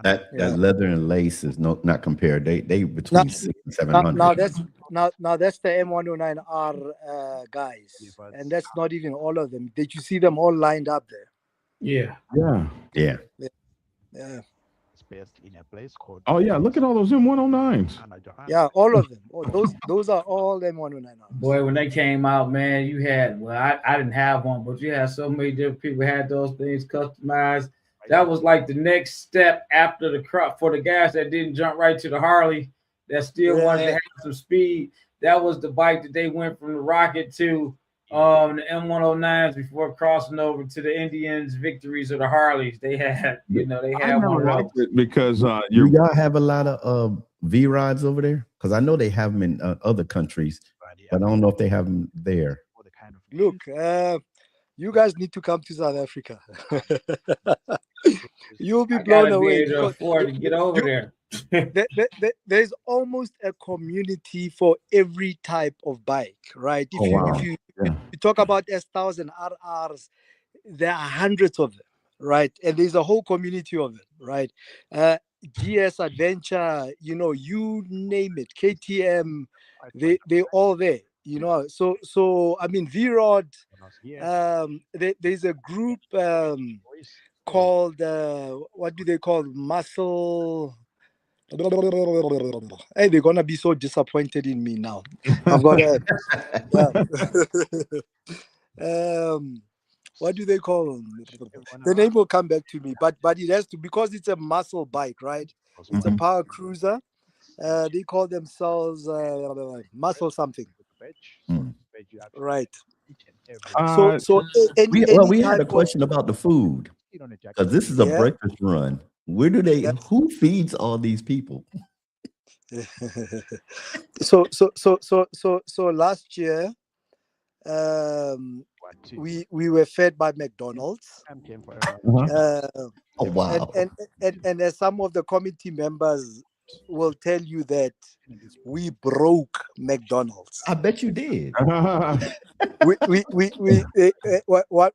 That leather and lace is not compared. They between 600 and 700. Now that's the M109R guys, and that's not even all of them. Did you see them all lined up there? Yeah. Yeah. In a place called Oh yeah, look at all those M109s. Yeah, all of them. Oh, those are all M109R. Boy, when they came out, man, you had I didn't have one, but you had so many different people had those things customized. That was like the next step after the crop for the guys that didn't jump right to the Harley that still wanted to have some speed. That was the bike that they went from the Rocket to the M109s before crossing over to the Indians, Victories, or the Harleys. They had, they had one of those. Because do y'all have a lot of V rides over there? Because I know they have them in other countries, but I don't know if they have them there. Look, you guys need to come to South Africa. You'll be blown away. To afford to get over there. There's almost a community for every type of bike, right? If you talk about S1000 RRs, there are hundreds of them, right? And there's a whole community of them, right? GS Adventure, you name it, KTM, they're all there. So I mean, V-Rod, there's a group called what do they call muscle? Hey, they're gonna be so disappointed in me now. I've got what do they call them? The name will come back to me, but it has to, because it's a muscle bike, right? It's a power cruiser. They call themselves muscle something. Right. We had a question about the food, because this is a breakfast run. Who feeds all these people? So last year, we were fed by McDonald's. Uh, Oh wow! and as some of the committee members will tell you that we broke McDonald's. I bet you did.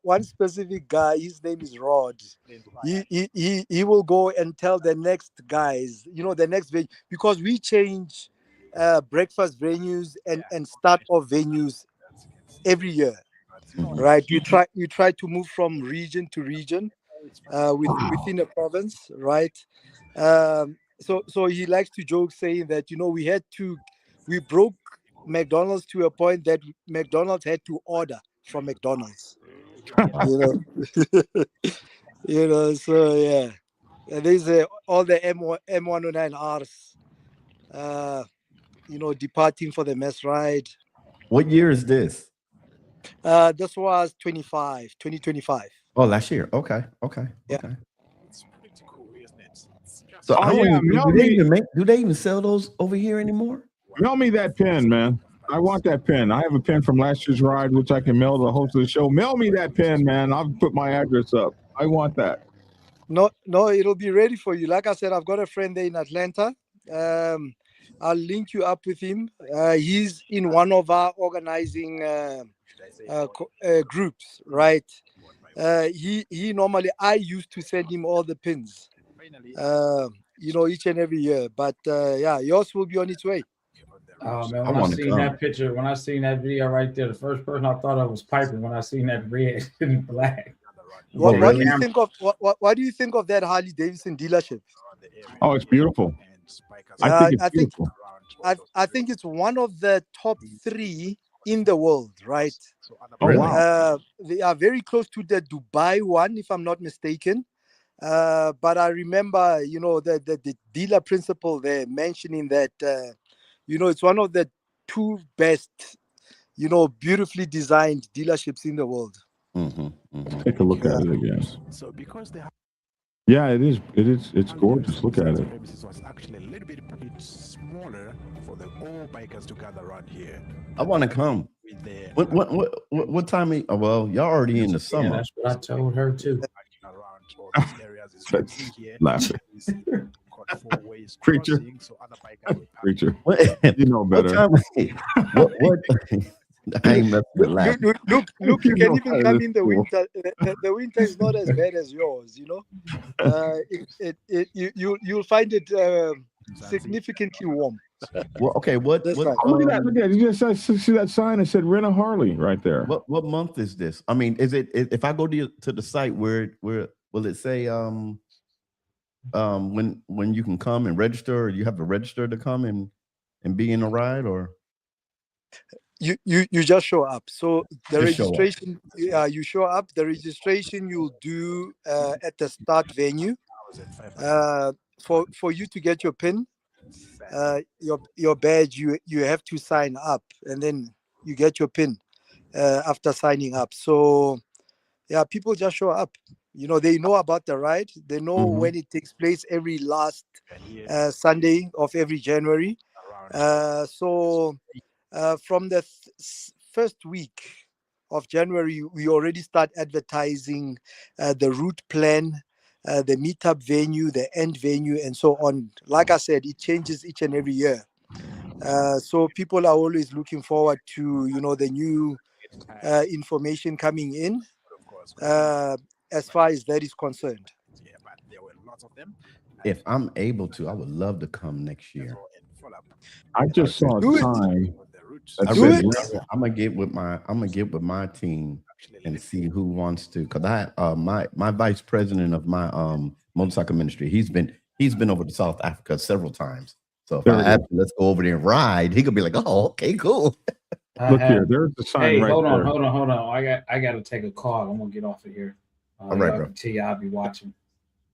One specific guy, his name is Rod. He will go and tell the next guys, the next venue, because we change breakfast venues and start off venues every year, right? We try to move from region to region within a province, right? So he likes to joke saying that we broke McDonald's to a point that McDonald's had to order from McDonald's. So yeah. And there's all the M109Rs departing for the mess ride. What year is this? This was 2025. Oh, last year. Okay. Yeah. Okay. It's pretty cool, isn't it? It's just So yeah, do they even sell those over here anymore? Mail me that pen, man. I want that pen. I have a pen from last year's ride, which I can mail to the host of the show. Mail me that pen, man. I'll put my address up. I want that. No, it'll be ready for you. Like I said, I've got a friend there in Atlanta. I'll link you up with him. He's in one of our organizing groups, right? He normally, I used to send him all the pins, each and every year. But yeah, yours will be on its way. Oh man, when I seen that picture, when I seen that video right there, the first person I thought of was Piper when I seen that red and black. What do you think of what do you think of that Harley Davidson dealership? Oh, it's beautiful. I think it's one of the top 3 in the world, right? Oh, wow. They are very close to the Dubai one, if I'm not mistaken. But I remember, the dealer principal there mentioning that, it's one of the 2 best, beautifully designed dealerships in the world. Take a look at it again. So because they have it is. It's gorgeous. Look at it. Premises was actually a little bit smaller for the all bikers to gather around here. I want to come. What time? Well, y'all already in the summer. Yeah, that's what I told her too. Around all these areas is here. Laughing. Four-ways Preacher. crossing, so other bikers will Preacher. What, You know better. what I ain't messing with laughing. Look, you can even come in the winter. The winter is not as bad as yours, you'll find it significantly warm. Well, okay, what Look at that! Look at it. You just see that sign that said "Rent a Harley" right there. What month is this? I mean, is it if I go to the site where will it say when you can come and register, or you have to register to come and be in a ride, or You just show up. So the Just show up. registration, you show up. The registration you'll do at the start venue. For you to get your pin, your badge, you have to sign up, and then you get your pin after signing up. So yeah, people just show up. They know about the ride. They know when it takes place every last Sunday of every January. So from the first week of January, we already start advertising the route plan, the meetup venue, the end venue, and so on. Like I said, it changes each and every year. So people are always looking forward to, the new information coming in as far as that is concerned. Yeah, but there were lots of them. if I'm able to, I would love to come next year. I just saw a time. I'm gonna get with my team and see who wants to. Cause my vice president of my motorcycle ministry, he's been over to South Africa several times. So if I ask him, let's go over there and ride, he could be like, oh, okay, cool. Look here, there's the sign. Hey, right hold on, there. hold on. I got to take a call. I'm gonna get off of here. All right, bro. Tell you I'll be watching.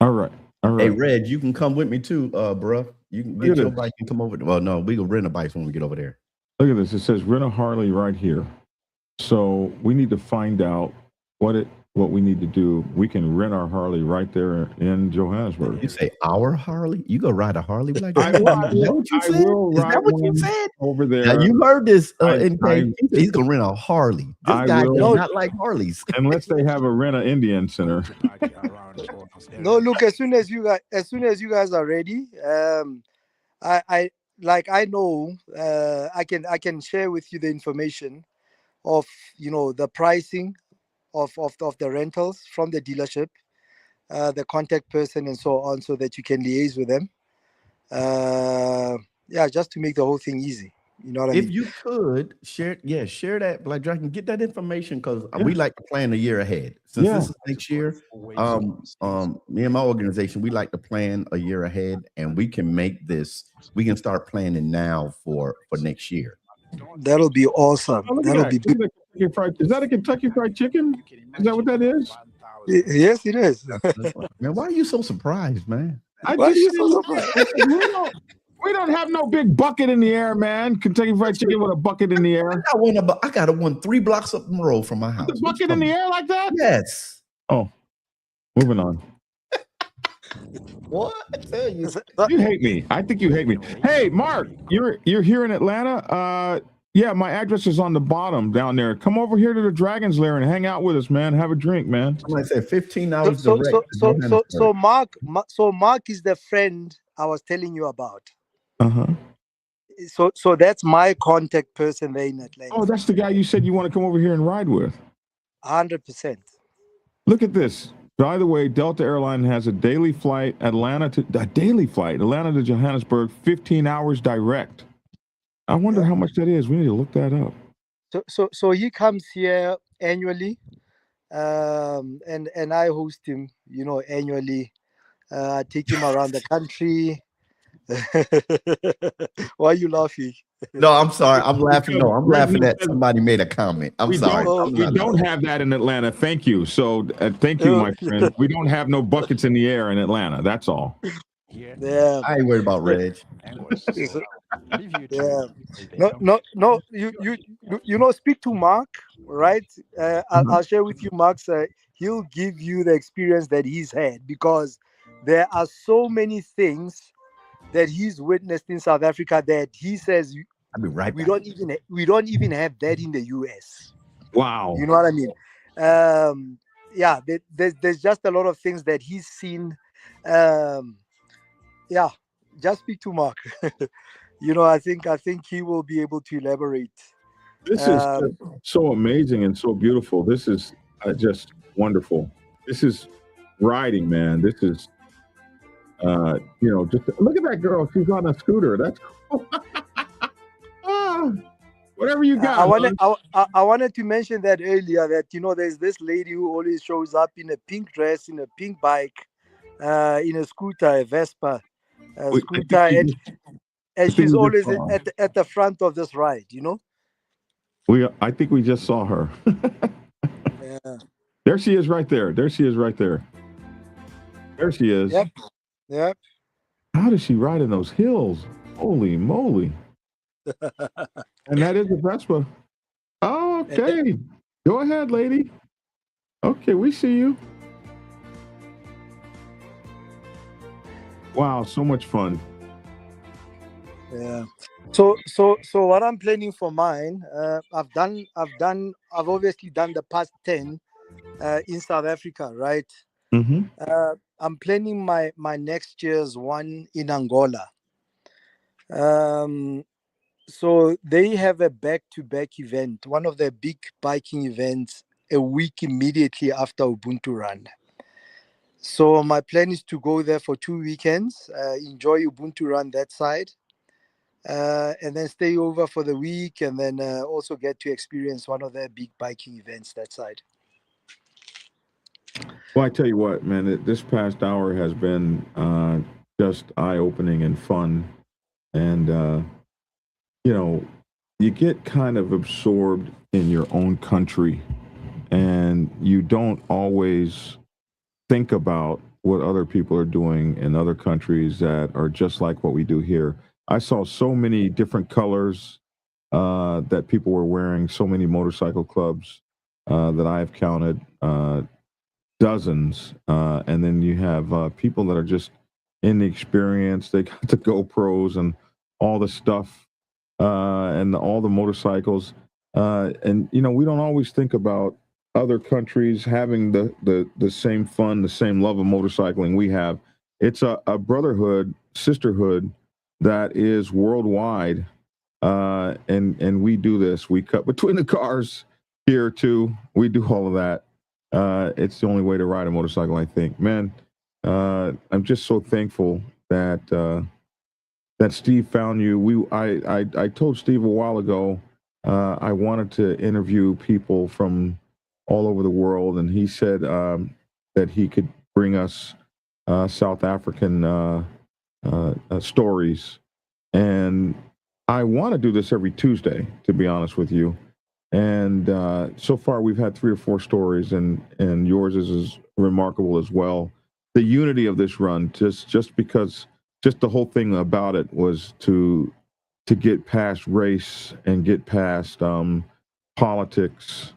All right. Hey, Red, you can come with me too, bro. You can get your bike and come over. Well, no, we can rent a bike when we get over there. Look at this. It says rent a Harley right here. So we need to find out what it what we need to do. We can rent our Harley right there in Johannesburg. You say our Harley? You go ride a Harley like I that? will, Is that what you I said? will Is that ride what you one said? over there. Now you heard this I- in case he's gonna rent a Harley. This I guy will. does not like Harleys. Unless they have a rent a Indian center. around all those No, areas. look, as soon as you guys are ready, I know I can share with you the information of the pricing of the rentals from the dealership, the contact person and so on, so that you can liaise with them. Yeah, just to make the whole thing easy. You know what I If mean? you could share that Black Dragon, get that information because we like to plan a year ahead. Since this is next year, me and my organization, we like to plan a year ahead, and we can start planning now for next year. That'll be awesome. Oh, look at That'll that. be Look at that. Is that a Kentucky Fried Chicken? Is that what that is? yes, it is. Man, why are you so surprised, man? I Why are just you so surprised? we don't have no big bucket in the air, man. Kentucky Fried Chicken with a bucket in the air. I got one 3 blocks up the road from my house. The bucket in the air like that? Yes. Oh, moving on. What? I tell you. You hate me. I think you hate me. Hey, Mark, you're here in Atlanta. Yeah, my address is on the bottom down there. Come over here to the Dragon's Lair and hang out with us, man. Have a drink, man. Somebody said 15 hours So direct. Mark is the friend I was telling you about. Uh-huh. So that's my contact person there in Atlanta. Oh, that's the guy you said you want to come over here and ride with. 100%. Look at this. By the way, Delta Airline has a daily flight, Atlanta to Johannesburg, 15 hours direct. I wonder how much that is. We need to look that up. So he comes here annually, and I host him, annually. I take him around the country. Why are you laughing? No, I'm sorry. I'm laughing. No, I'm laughing at somebody made a comment. I'm sorry. We don't have that in Atlanta. Thank you. So thank you, my friend. We don't have no buckets in the air in Atlanta. That's all. Yeah. I ain't worried about Reg. Yeah. No. You speak to Mark, right? I'll share with you, Mark's. He'll give you the experience that he's had, because there are so many things that he's witnessed in South Africa that he says I'll be right we back. don't even have that in the US. Wow. You know what I mean? Yeah, there's just a lot of things that he's seen. Yeah, just speak to Mark. I think he will be able to elaborate. This is so amazing and so beautiful. This is just wonderful. This is riding, man. This is, just look at that girl. She's on a scooter. That's cool. Whatever you got. I wanted to mention that earlier, that there's this lady who always shows up in a pink dress, in a pink bike, in a scooter, a Vespa scooter, and she's always at the front of this ride. I think we just saw her. Yeah. There she is right there. There she is right there. There she is. Yep. How does she ride in those hills? Holy moly. And that is a Vespa. Oh, okay. Go ahead, lady. Okay, we see you. Wow, so much fun. Yeah. So what I'm planning for mine, I've obviously done the past 10 in South Africa, right? Mm-hmm. I'm planning my next year's one in Angola. So they have a back-to-back event, one of their big biking events, a week immediately after Ubuntu Run. So my plan is to go there for 2 weekends, enjoy Ubuntu Run that side, and then stay over for the week, and then also get to experience one of their big biking events that side. Well, I tell you what, man, this past hour has been just eye-opening and fun. And, you get kind of absorbed in your own country, and you don't always think about what other people are doing in other countries that are just like what we do here. I saw so many different colors that people were wearing, so many motorcycle clubs that I have counted. dozens. And then you have people that are just inexperienced. They got the GoPros and all the stuff and all the motorcycles. And you know, we don't always think about other countries having the same fun, the same love of motorcycling we have. It's a brotherhood, sisterhood that is worldwide. And we do this. We cut between the cars here too. We do all of that. It's the only way to ride a motorcycle, I think. Man, I'm just so thankful that that Steve found you. I told Steve a while ago I wanted to interview people from all over the world, and he said that he could bring us South African stories. And I want to do this every Tuesday, to be honest with you. And so far, we've had 3 or 4 stories, and yours is remarkable as well. The unity of this run, just because, just the whole thing about it was to get past race and get past politics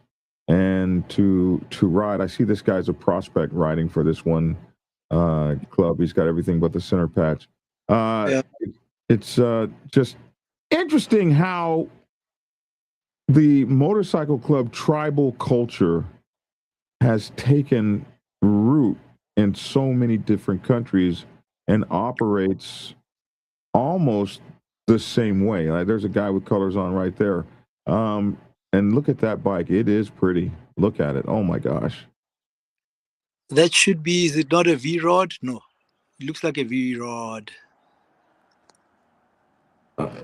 and to ride. I see this guy's a prospect riding for this one club. He's got everything but the center patch. Yeah. It's just interesting how the motorcycle club tribal culture has taken root in so many different countries and operates almost the same way. Like, there's a guy with colors on right there. And look at that bike. It is pretty. Look at it. Oh my gosh. That should be, is it not a V-Rod? No, it looks like a V-Rod.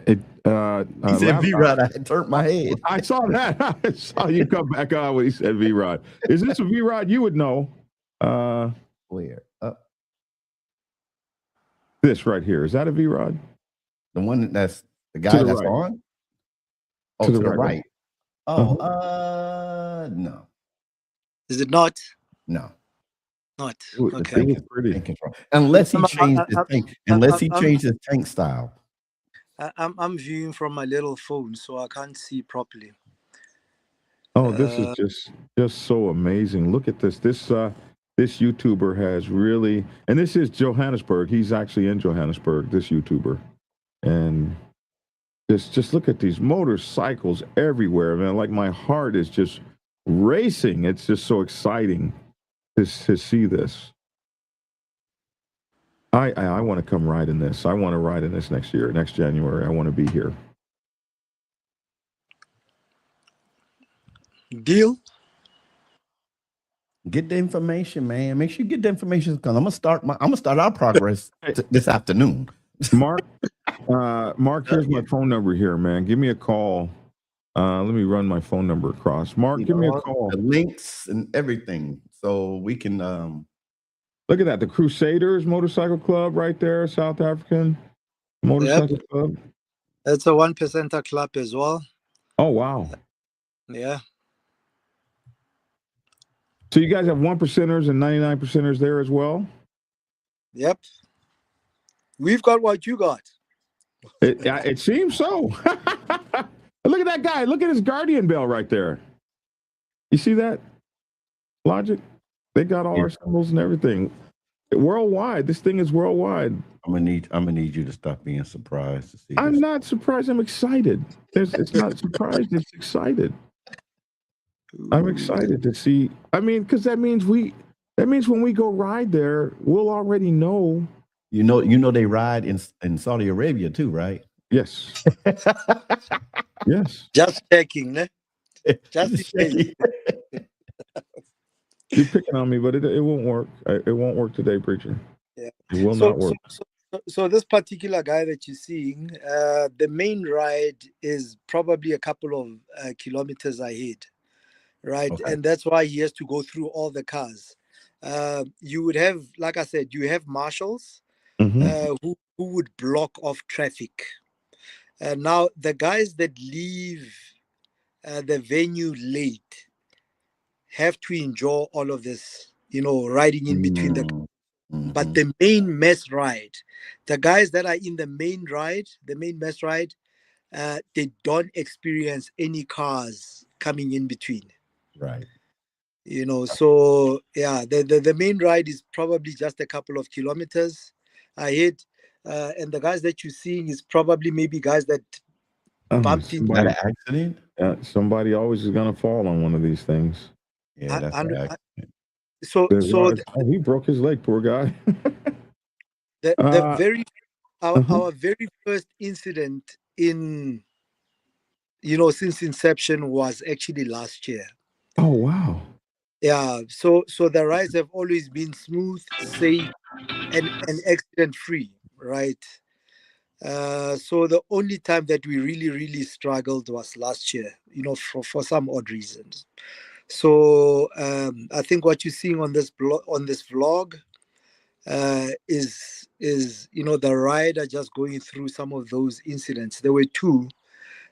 He said V-Rod. I turned my head. I saw that. I saw you come back on when he said V-Rod. Is this a V-Rod? You would know. Where? This right here. Is that a V-Rod? The one that's the guy that's right. on? Oh, to the right. Oh, no. Is it not? No. Not. Ooh, the Okay. thing is pretty. Unless he changed his tank. Unless he changed his tank style. I'm viewing from my little phone, so I can't see properly. Oh, this is just so amazing. Look at this. This YouTuber has really, and this is Johannesburg. He's actually in Johannesburg, this YouTuber. And just look at these motorcycles everywhere, man. Like, my heart is just racing. It's just so exciting to see this. I want to come ride in this. I want to ride in this next year, next January. I want to be here. Deal? Get the information, man. Make sure you get the information, because I'm gonna start our progress this afternoon. Mark, here's my phone number here, man. Give me a call. Let me run my phone number across. Mark, give me a call. The links and everything, so we can. Look at that. The Crusaders Motorcycle Club right there, South African Motorcycle Club. That's a 1%er club as well. Oh, wow. Yeah. So you guys have 1%ers and 99%ers there as well? Yep. We've got what you got. It seems so. Look at that guy. Look at his Guardian bell right there. You see that? Logic? They got all our symbols and everything. Worldwide. This thing is worldwide. I'm gonna need you to stop being surprised to see. I'm not surprised. I'm excited. It's not surprised. It's excited. I'm excited to see. I mean, because that means when we go ride there, we'll already know. You know they ride in Saudi Arabia too, right? Yes. Yes. Just checking, ne? Just checking. You're picking on me, but it won't work. It won't work today, preacher. Yeah. It will not work. So this particular guy that you're seeing, the main ride is probably a couple of kilometers ahead, right? Okay. And that's why he has to go through all the cars. You would have, like I said, you have marshals who would block off traffic. Now, the guys that leave the venue late have to enjoy all of this, riding in between the. But the main mess ride, the guys that are in the main mess ride, they don't experience any cars coming in between. Right. So yeah, the main ride is probably just a couple of kilometers ahead, and the guys that you're seeing is probably maybe guys that bumped into. Had an accident? Somebody always is going to fall on one of these things. Yeah, that's an accident. So he broke his leg, poor guy. our very first incident in since inception was actually last year. Oh wow. Yeah, so the rides have always been smooth, safe, and accident free, right? So the only time that we really struggled was last year, for some odd reasons. So I think what you're seeing on this vlog is the rider just going through some of those incidents. There were two.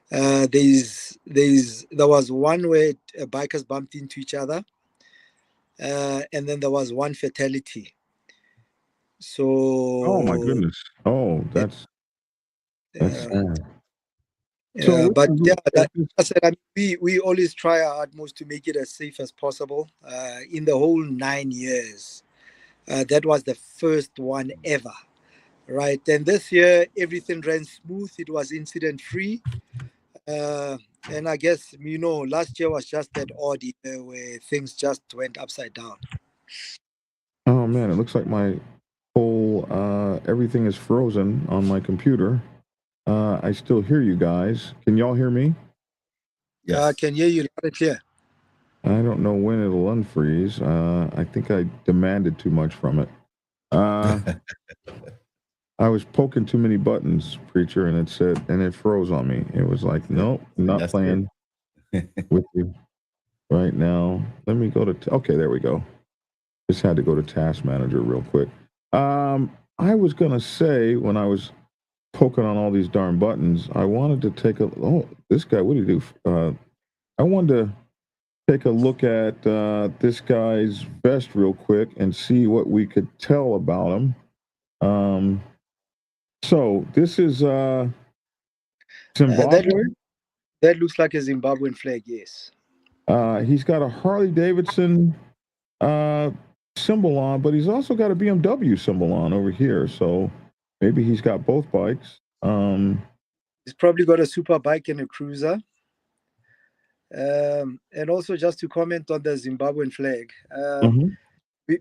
There was one where bikers bumped into each other, and then there was one fatality. So oh my goodness. Oh, that's sad. But yeah, like I said, I mean, we always try our utmost to make it as safe as possible. In the whole 9 years, that was the first one ever, right? And this year, everything ran smooth. It was incident free. And I guess, last year was just that odd year where things just went upside down. Oh man, it looks like my whole everything is frozen on my computer. I still hear you guys. Can y'all hear me? Yeah, I can hear you loud and clear. I don't know when it'll unfreeze. I think I demanded too much from it. I was poking too many buttons, preacher, and it froze on me. It was like, nope, I'm not playing with you right now. Let me go to, okay, there we go. Just had to go to Task Manager real quick. I was going to say, when I was poking on all these darn buttons, I wanted to take this guy, what did he do? I wanted to take a look at this guy's vest real quick and see what we could tell about him. So this is Zimbabwe. That looks like a Zimbabwean flag, yes. He's got a Harley Davidson symbol on, but he's also got a BMW symbol on over here. So maybe he's got both bikes. He's probably got a super bike and a cruiser. And also, just to comment on the Zimbabwean flag,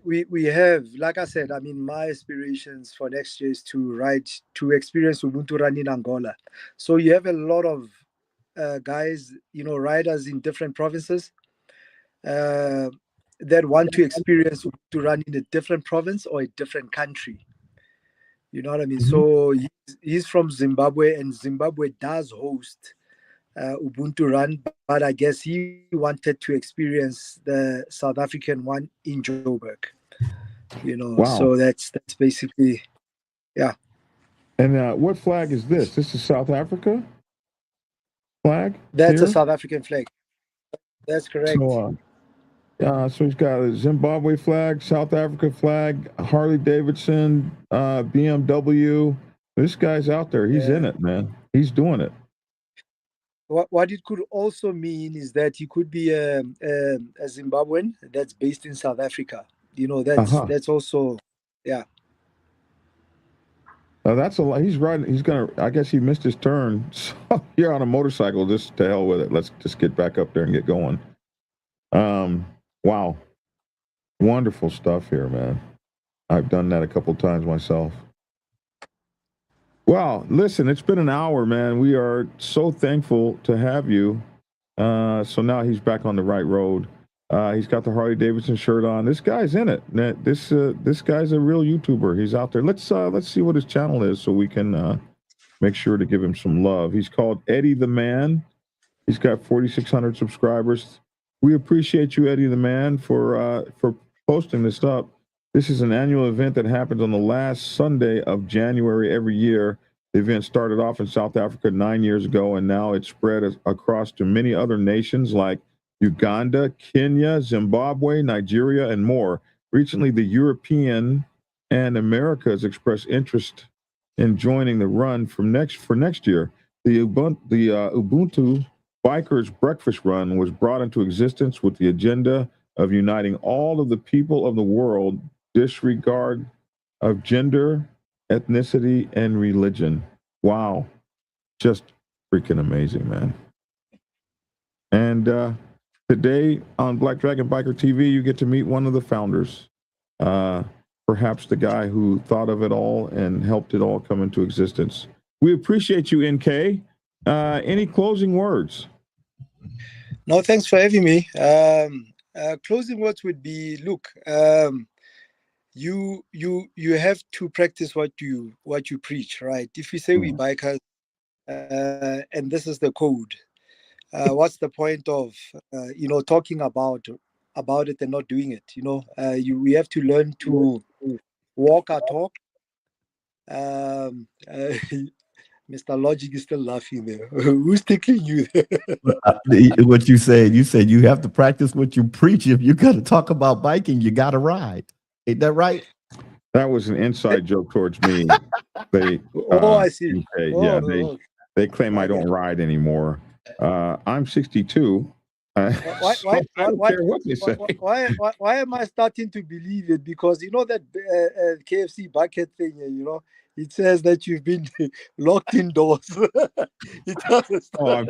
we have, like I said, I mean, my aspirations for next year is to experience Ubuntu Run in Angola. So you have a lot of guys, riders in different provinces that want to experience Ubuntu Run in a different province or a different country. You know what I mean? So he's from Zimbabwe, and Zimbabwe does host Ubuntu Run, but I guess he wanted to experience the South African one in Joburg. Wow. So that's basically, yeah. And what flag is this? This is South Africa flag? That's a South African flag. That's correct. So he's got a Zimbabwe flag, South Africa flag, Harley Davidson, BMW. This guy's out there. He's in it, man. He's doing it. What it could also mean is that he could be a Zimbabwean that's based in South Africa. That's also, yeah. That's a lot. He's riding. I guess he missed his turn. So you're on a motorcycle. Just to hell with it. Let's just get back up there and get going. Wow. Wonderful stuff here, man. I've done that a couple times myself. Wow. Listen, it's been an hour, man. We are so thankful to have you. So now he's back on the right road. He's got the Harley Davidson shirt on. This guy's in it. This guy's a real YouTuber. He's out there. Let's see what his channel is so we can make sure to give him some love. He's called Eddie the Man. He's got 4,600 subscribers. We appreciate you, Eddie the Man, for posting this up. This is an annual event that happens on the last Sunday of January every year. The event started off in South Africa 9 years ago, and now it's spread across to many other nations like Uganda, Kenya, Zimbabwe, Nigeria, and more. Recently, the European and America has expressed interest in joining the run for next year. The Ubuntu Bikers Breakfast Run was brought into existence with the agenda of uniting all of the people of the world, disregard of gender, ethnicity, and religion. Wow. Just freaking amazing, man. And today on Black Dragon Biker TV, you get to meet one of the founders, perhaps the guy who thought of it all and helped it all come into existence. We appreciate you, NK. Any closing words? No, thanks for having me. Closing words would be: look, you have to practice what you preach, right? If you say we bikers, and this is the code, what's the point of talking about it and not doing it? We have to learn to walk our talk. Mr. Logic is still laughing there. Who's tickling you there? What you said you have to practice what you preach. If you got to talk about biking, you got to ride. Ain't that right? That was an inside joke towards me. I see. They claim I don't ride anymore. I'm 62. Why I don't care what they say. Why am I starting to believe it? Because you know that KFC bucket thing, it says that you've been locked indoors. It doesn't. Oh,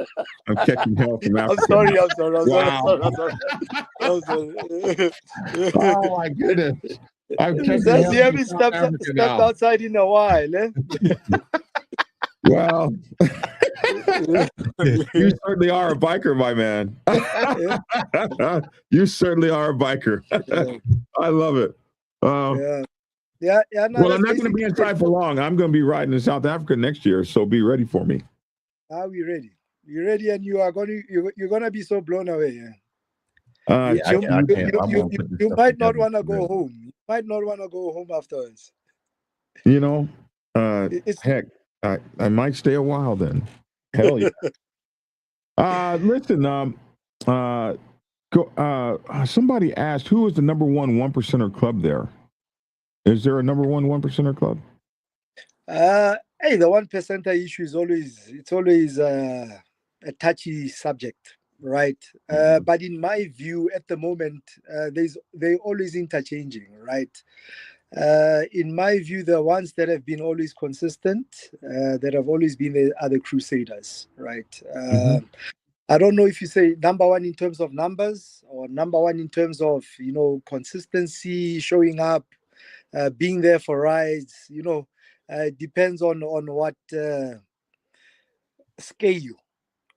I'm catching hell from Africa. I'm sorry. Oh my goodness. I'm catching Says hell you haven't stepped outside in a while, eh? Well, you certainly are a biker, my man. You certainly are a biker. I love it. No, well, I'm not going to be inside for long. I'm going to be riding in South Africa next year, so be ready for me. Are we ready? You're ready, and you're going to be so blown away. You might not want to go home. You might not want to go home afterwards. Heck, I might stay a while then. Hell yeah. Listen, somebody asked, who is the number one 1%er club there? Is there a number one 1%er club? Hey, the 1%er issue is always a touchy subject, right? But in my view, at the moment, they're always interchanging, right? In my view, the ones that have been always consistent, that have always been there, are the Crusaders, right? I don't know if you say number one in terms of numbers or number one in terms of consistency, showing up, being there for rides. Depends on what scale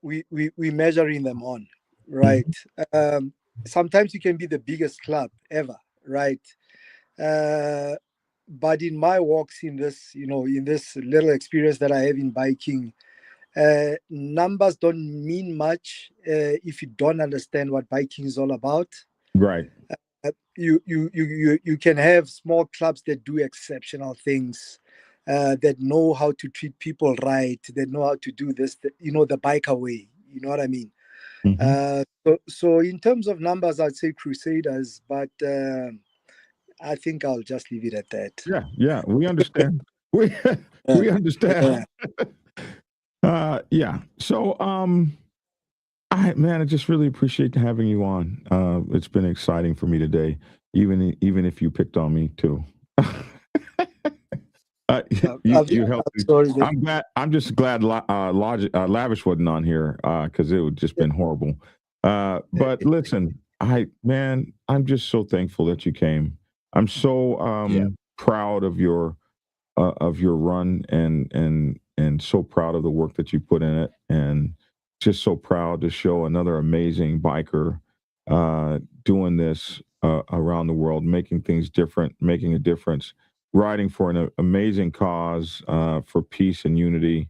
we're measuring them on, right? Sometimes you can be the biggest club ever, right? But in my walks in this little experience that I have in biking, numbers don't mean much if you don't understand what biking is all about. Right. You can have small clubs that do exceptional things, that know how to treat people right, that know how to do this, the biker way. You know what I mean? So in terms of numbers, I'd say Crusaders, but I think I'll just leave it at that. Yeah, we understand. we understand. Yeah. So, I just really appreciate having you on. It's been exciting for me today, even if you picked on me too. You helped me. Sorry, I'm just glad Lavish wasn't on here, because it would just been horrible. But listen, I'm just so thankful that you came. I'm so proud of your run and so proud of the work that you put in it, and just so proud to show another amazing biker doing this around the world, making things different, making a difference, riding for an amazing cause, for peace and unity,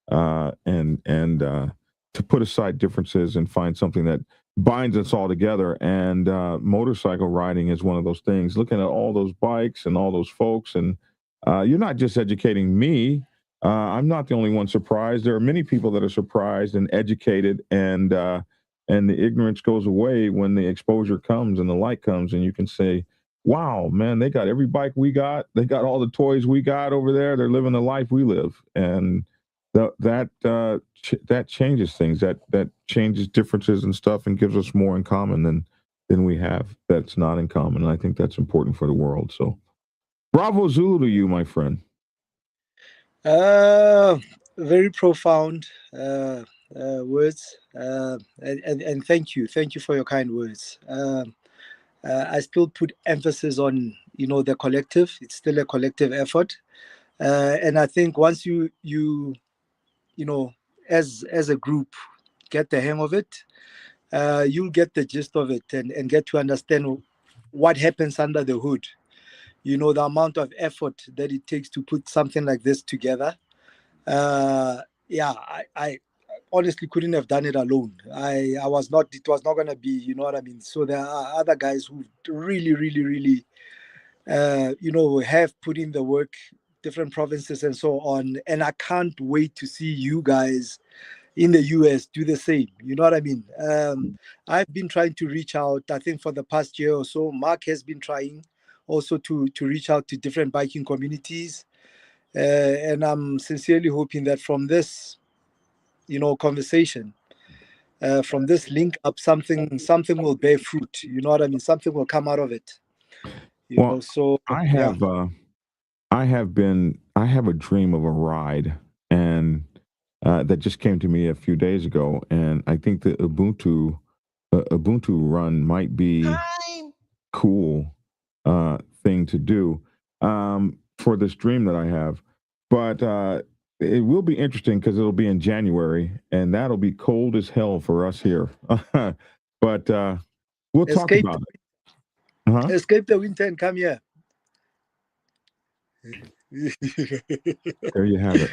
and to put aside differences and find something that binds us all together. And motorcycle riding is one of those things. Looking at all those bikes and all those folks, and you're not just educating me. I'm not the only one surprised. There are many people that are surprised and educated, and the ignorance goes away when the exposure comes and the light comes, and you can say, wow, man, they got every bike we got. They got all the toys we got over there. They're living the life we live. And that changes things, that changes differences and stuff, and gives us more in common than than we have that's not in common. And I think that's important for the world. So bravo Zulu to you, my friend. Very profound words, and thank you for your kind words. I still put emphasis on the collective. It's still a collective effort, and I think once you as a group get the hang of it, you'll get the gist of it and get to understand what happens under the hood. The amount of effort that it takes to put something like this together. I honestly couldn't have done it alone. It was not going to be, you know what I mean? So there are other guys who really, have put in the work, different provinces and so on. And I can't wait to see you guys in the US do the same. You know what I mean? I've been trying to reach out, I think for the past year or so. Mark has been trying also to reach out to different biking communities. And I'm sincerely hoping that from this, conversation, from this link up, something will bear fruit. You know what I mean? Something will come out of it. So I have I have a dream of a ride, and that just came to me a few days ago, and I think the Ubuntu Run might be cool thing to do for this dream that I have. But it will be interesting because it'll be in January, and that'll be cold as hell for us here. But we'll talk about it. Escape the winter and come here. There you have it.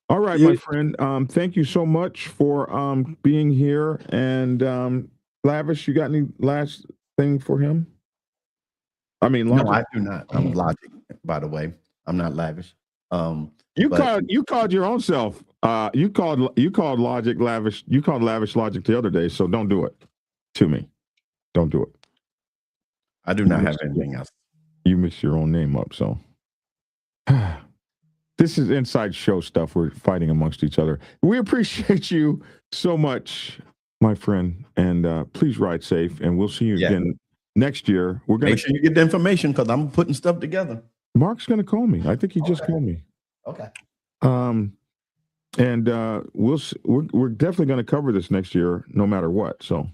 All right, my friend. Thank you so much for being here. And Lavish, you got any last thing for him? I mean, Logic. No, I do not. I'm Logic, by the way. I'm not Lavish. You called your own self. You called Logic Lavish. You called Lavish Logic the other day. So don't do it to me. Don't do it. I do not have anything else. You mix your own name up. So this is inside show stuff. We're fighting amongst each other. We appreciate you so much, my friend. And please ride safe. And we'll see you again next year. We're gonna make sure you get the information because I'm putting stuff together. Mark's gonna call me. I think he just called me. Okay. And we're definitely going to cover this next year, no matter what. So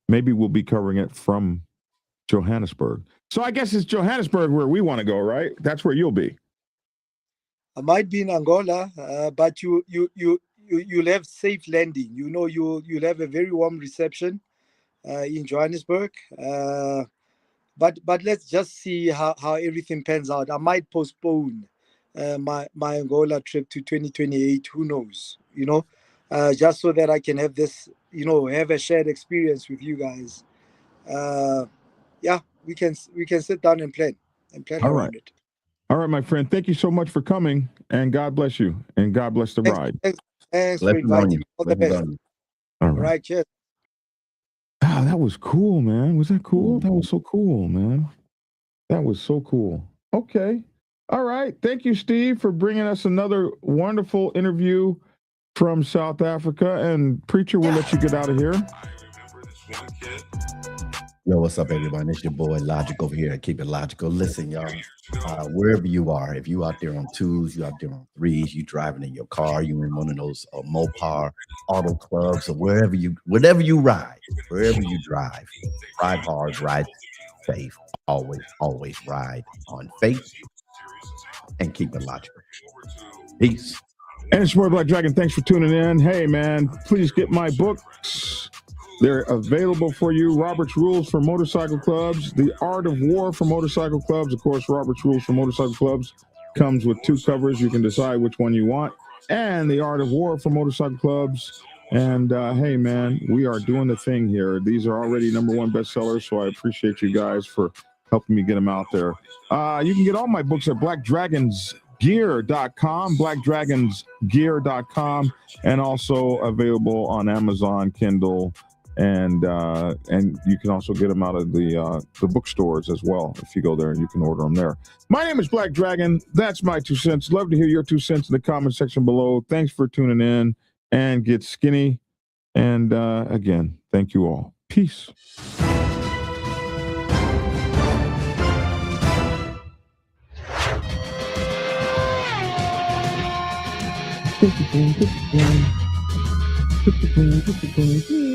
maybe we'll be covering it from Johannesburg. So I guess it's Johannesburg where we want to go, right? That's where you'll be. I might be in Angola, but you'll have safe landing. You'll have a very warm reception in Johannesburg. But let's just see how everything pans out. I might postpone my Angola trip to 2028. Who knows? Just so that I can have this, have a shared experience with you guys. We can sit down and plan around it. All right, my friend. Thank you so much for coming, and God bless you, and God bless the ride. Thanks for inviting me. All the best. All right. Cheers. Wow, that was cool, man. Was that cool? That was so cool, man. That was so cool. Okay. All right. Thank you, Steve, for bringing us another wonderful interview from South Africa. And Preacher, we'll let you get out of here. Yo, what's up, everyone? It's your boy Logic over here at Keep It Logical. Listen, y'all, wherever you are, if you out there on 2s, you out there on 3s, you driving in your car, you in one of those Mopar auto clubs, or wherever you ride, wherever you drive, ride hard, ride safe, always ride on faith and keep it logical. Peace. And it's your boy Black Dragon. Thanks for tuning in. Hey, man, please get my books. They're available for you. Robert's Rules for Motorcycle Clubs. The Art of War for Motorcycle Clubs. Of course, Robert's Rules for Motorcycle Clubs comes with 2 covers. You can decide which one you want. And The Art of War for Motorcycle Clubs. And hey, man, we are doing the thing here. These are already #1 bestsellers, so I appreciate you guys for helping me get them out there. You can get all my books at blackdragonsgear.com, blackdragonsgear.com, and also available on Amazon, Kindle, and you can also get them out of the bookstores as well. If you go there, and you can order them there. My name is Black Dragon. That's my 2 cents. Love to hear your 2 cents in the comment section below. Thanks for tuning in, and get skinny. And again, thank you all. Peace. Push the button.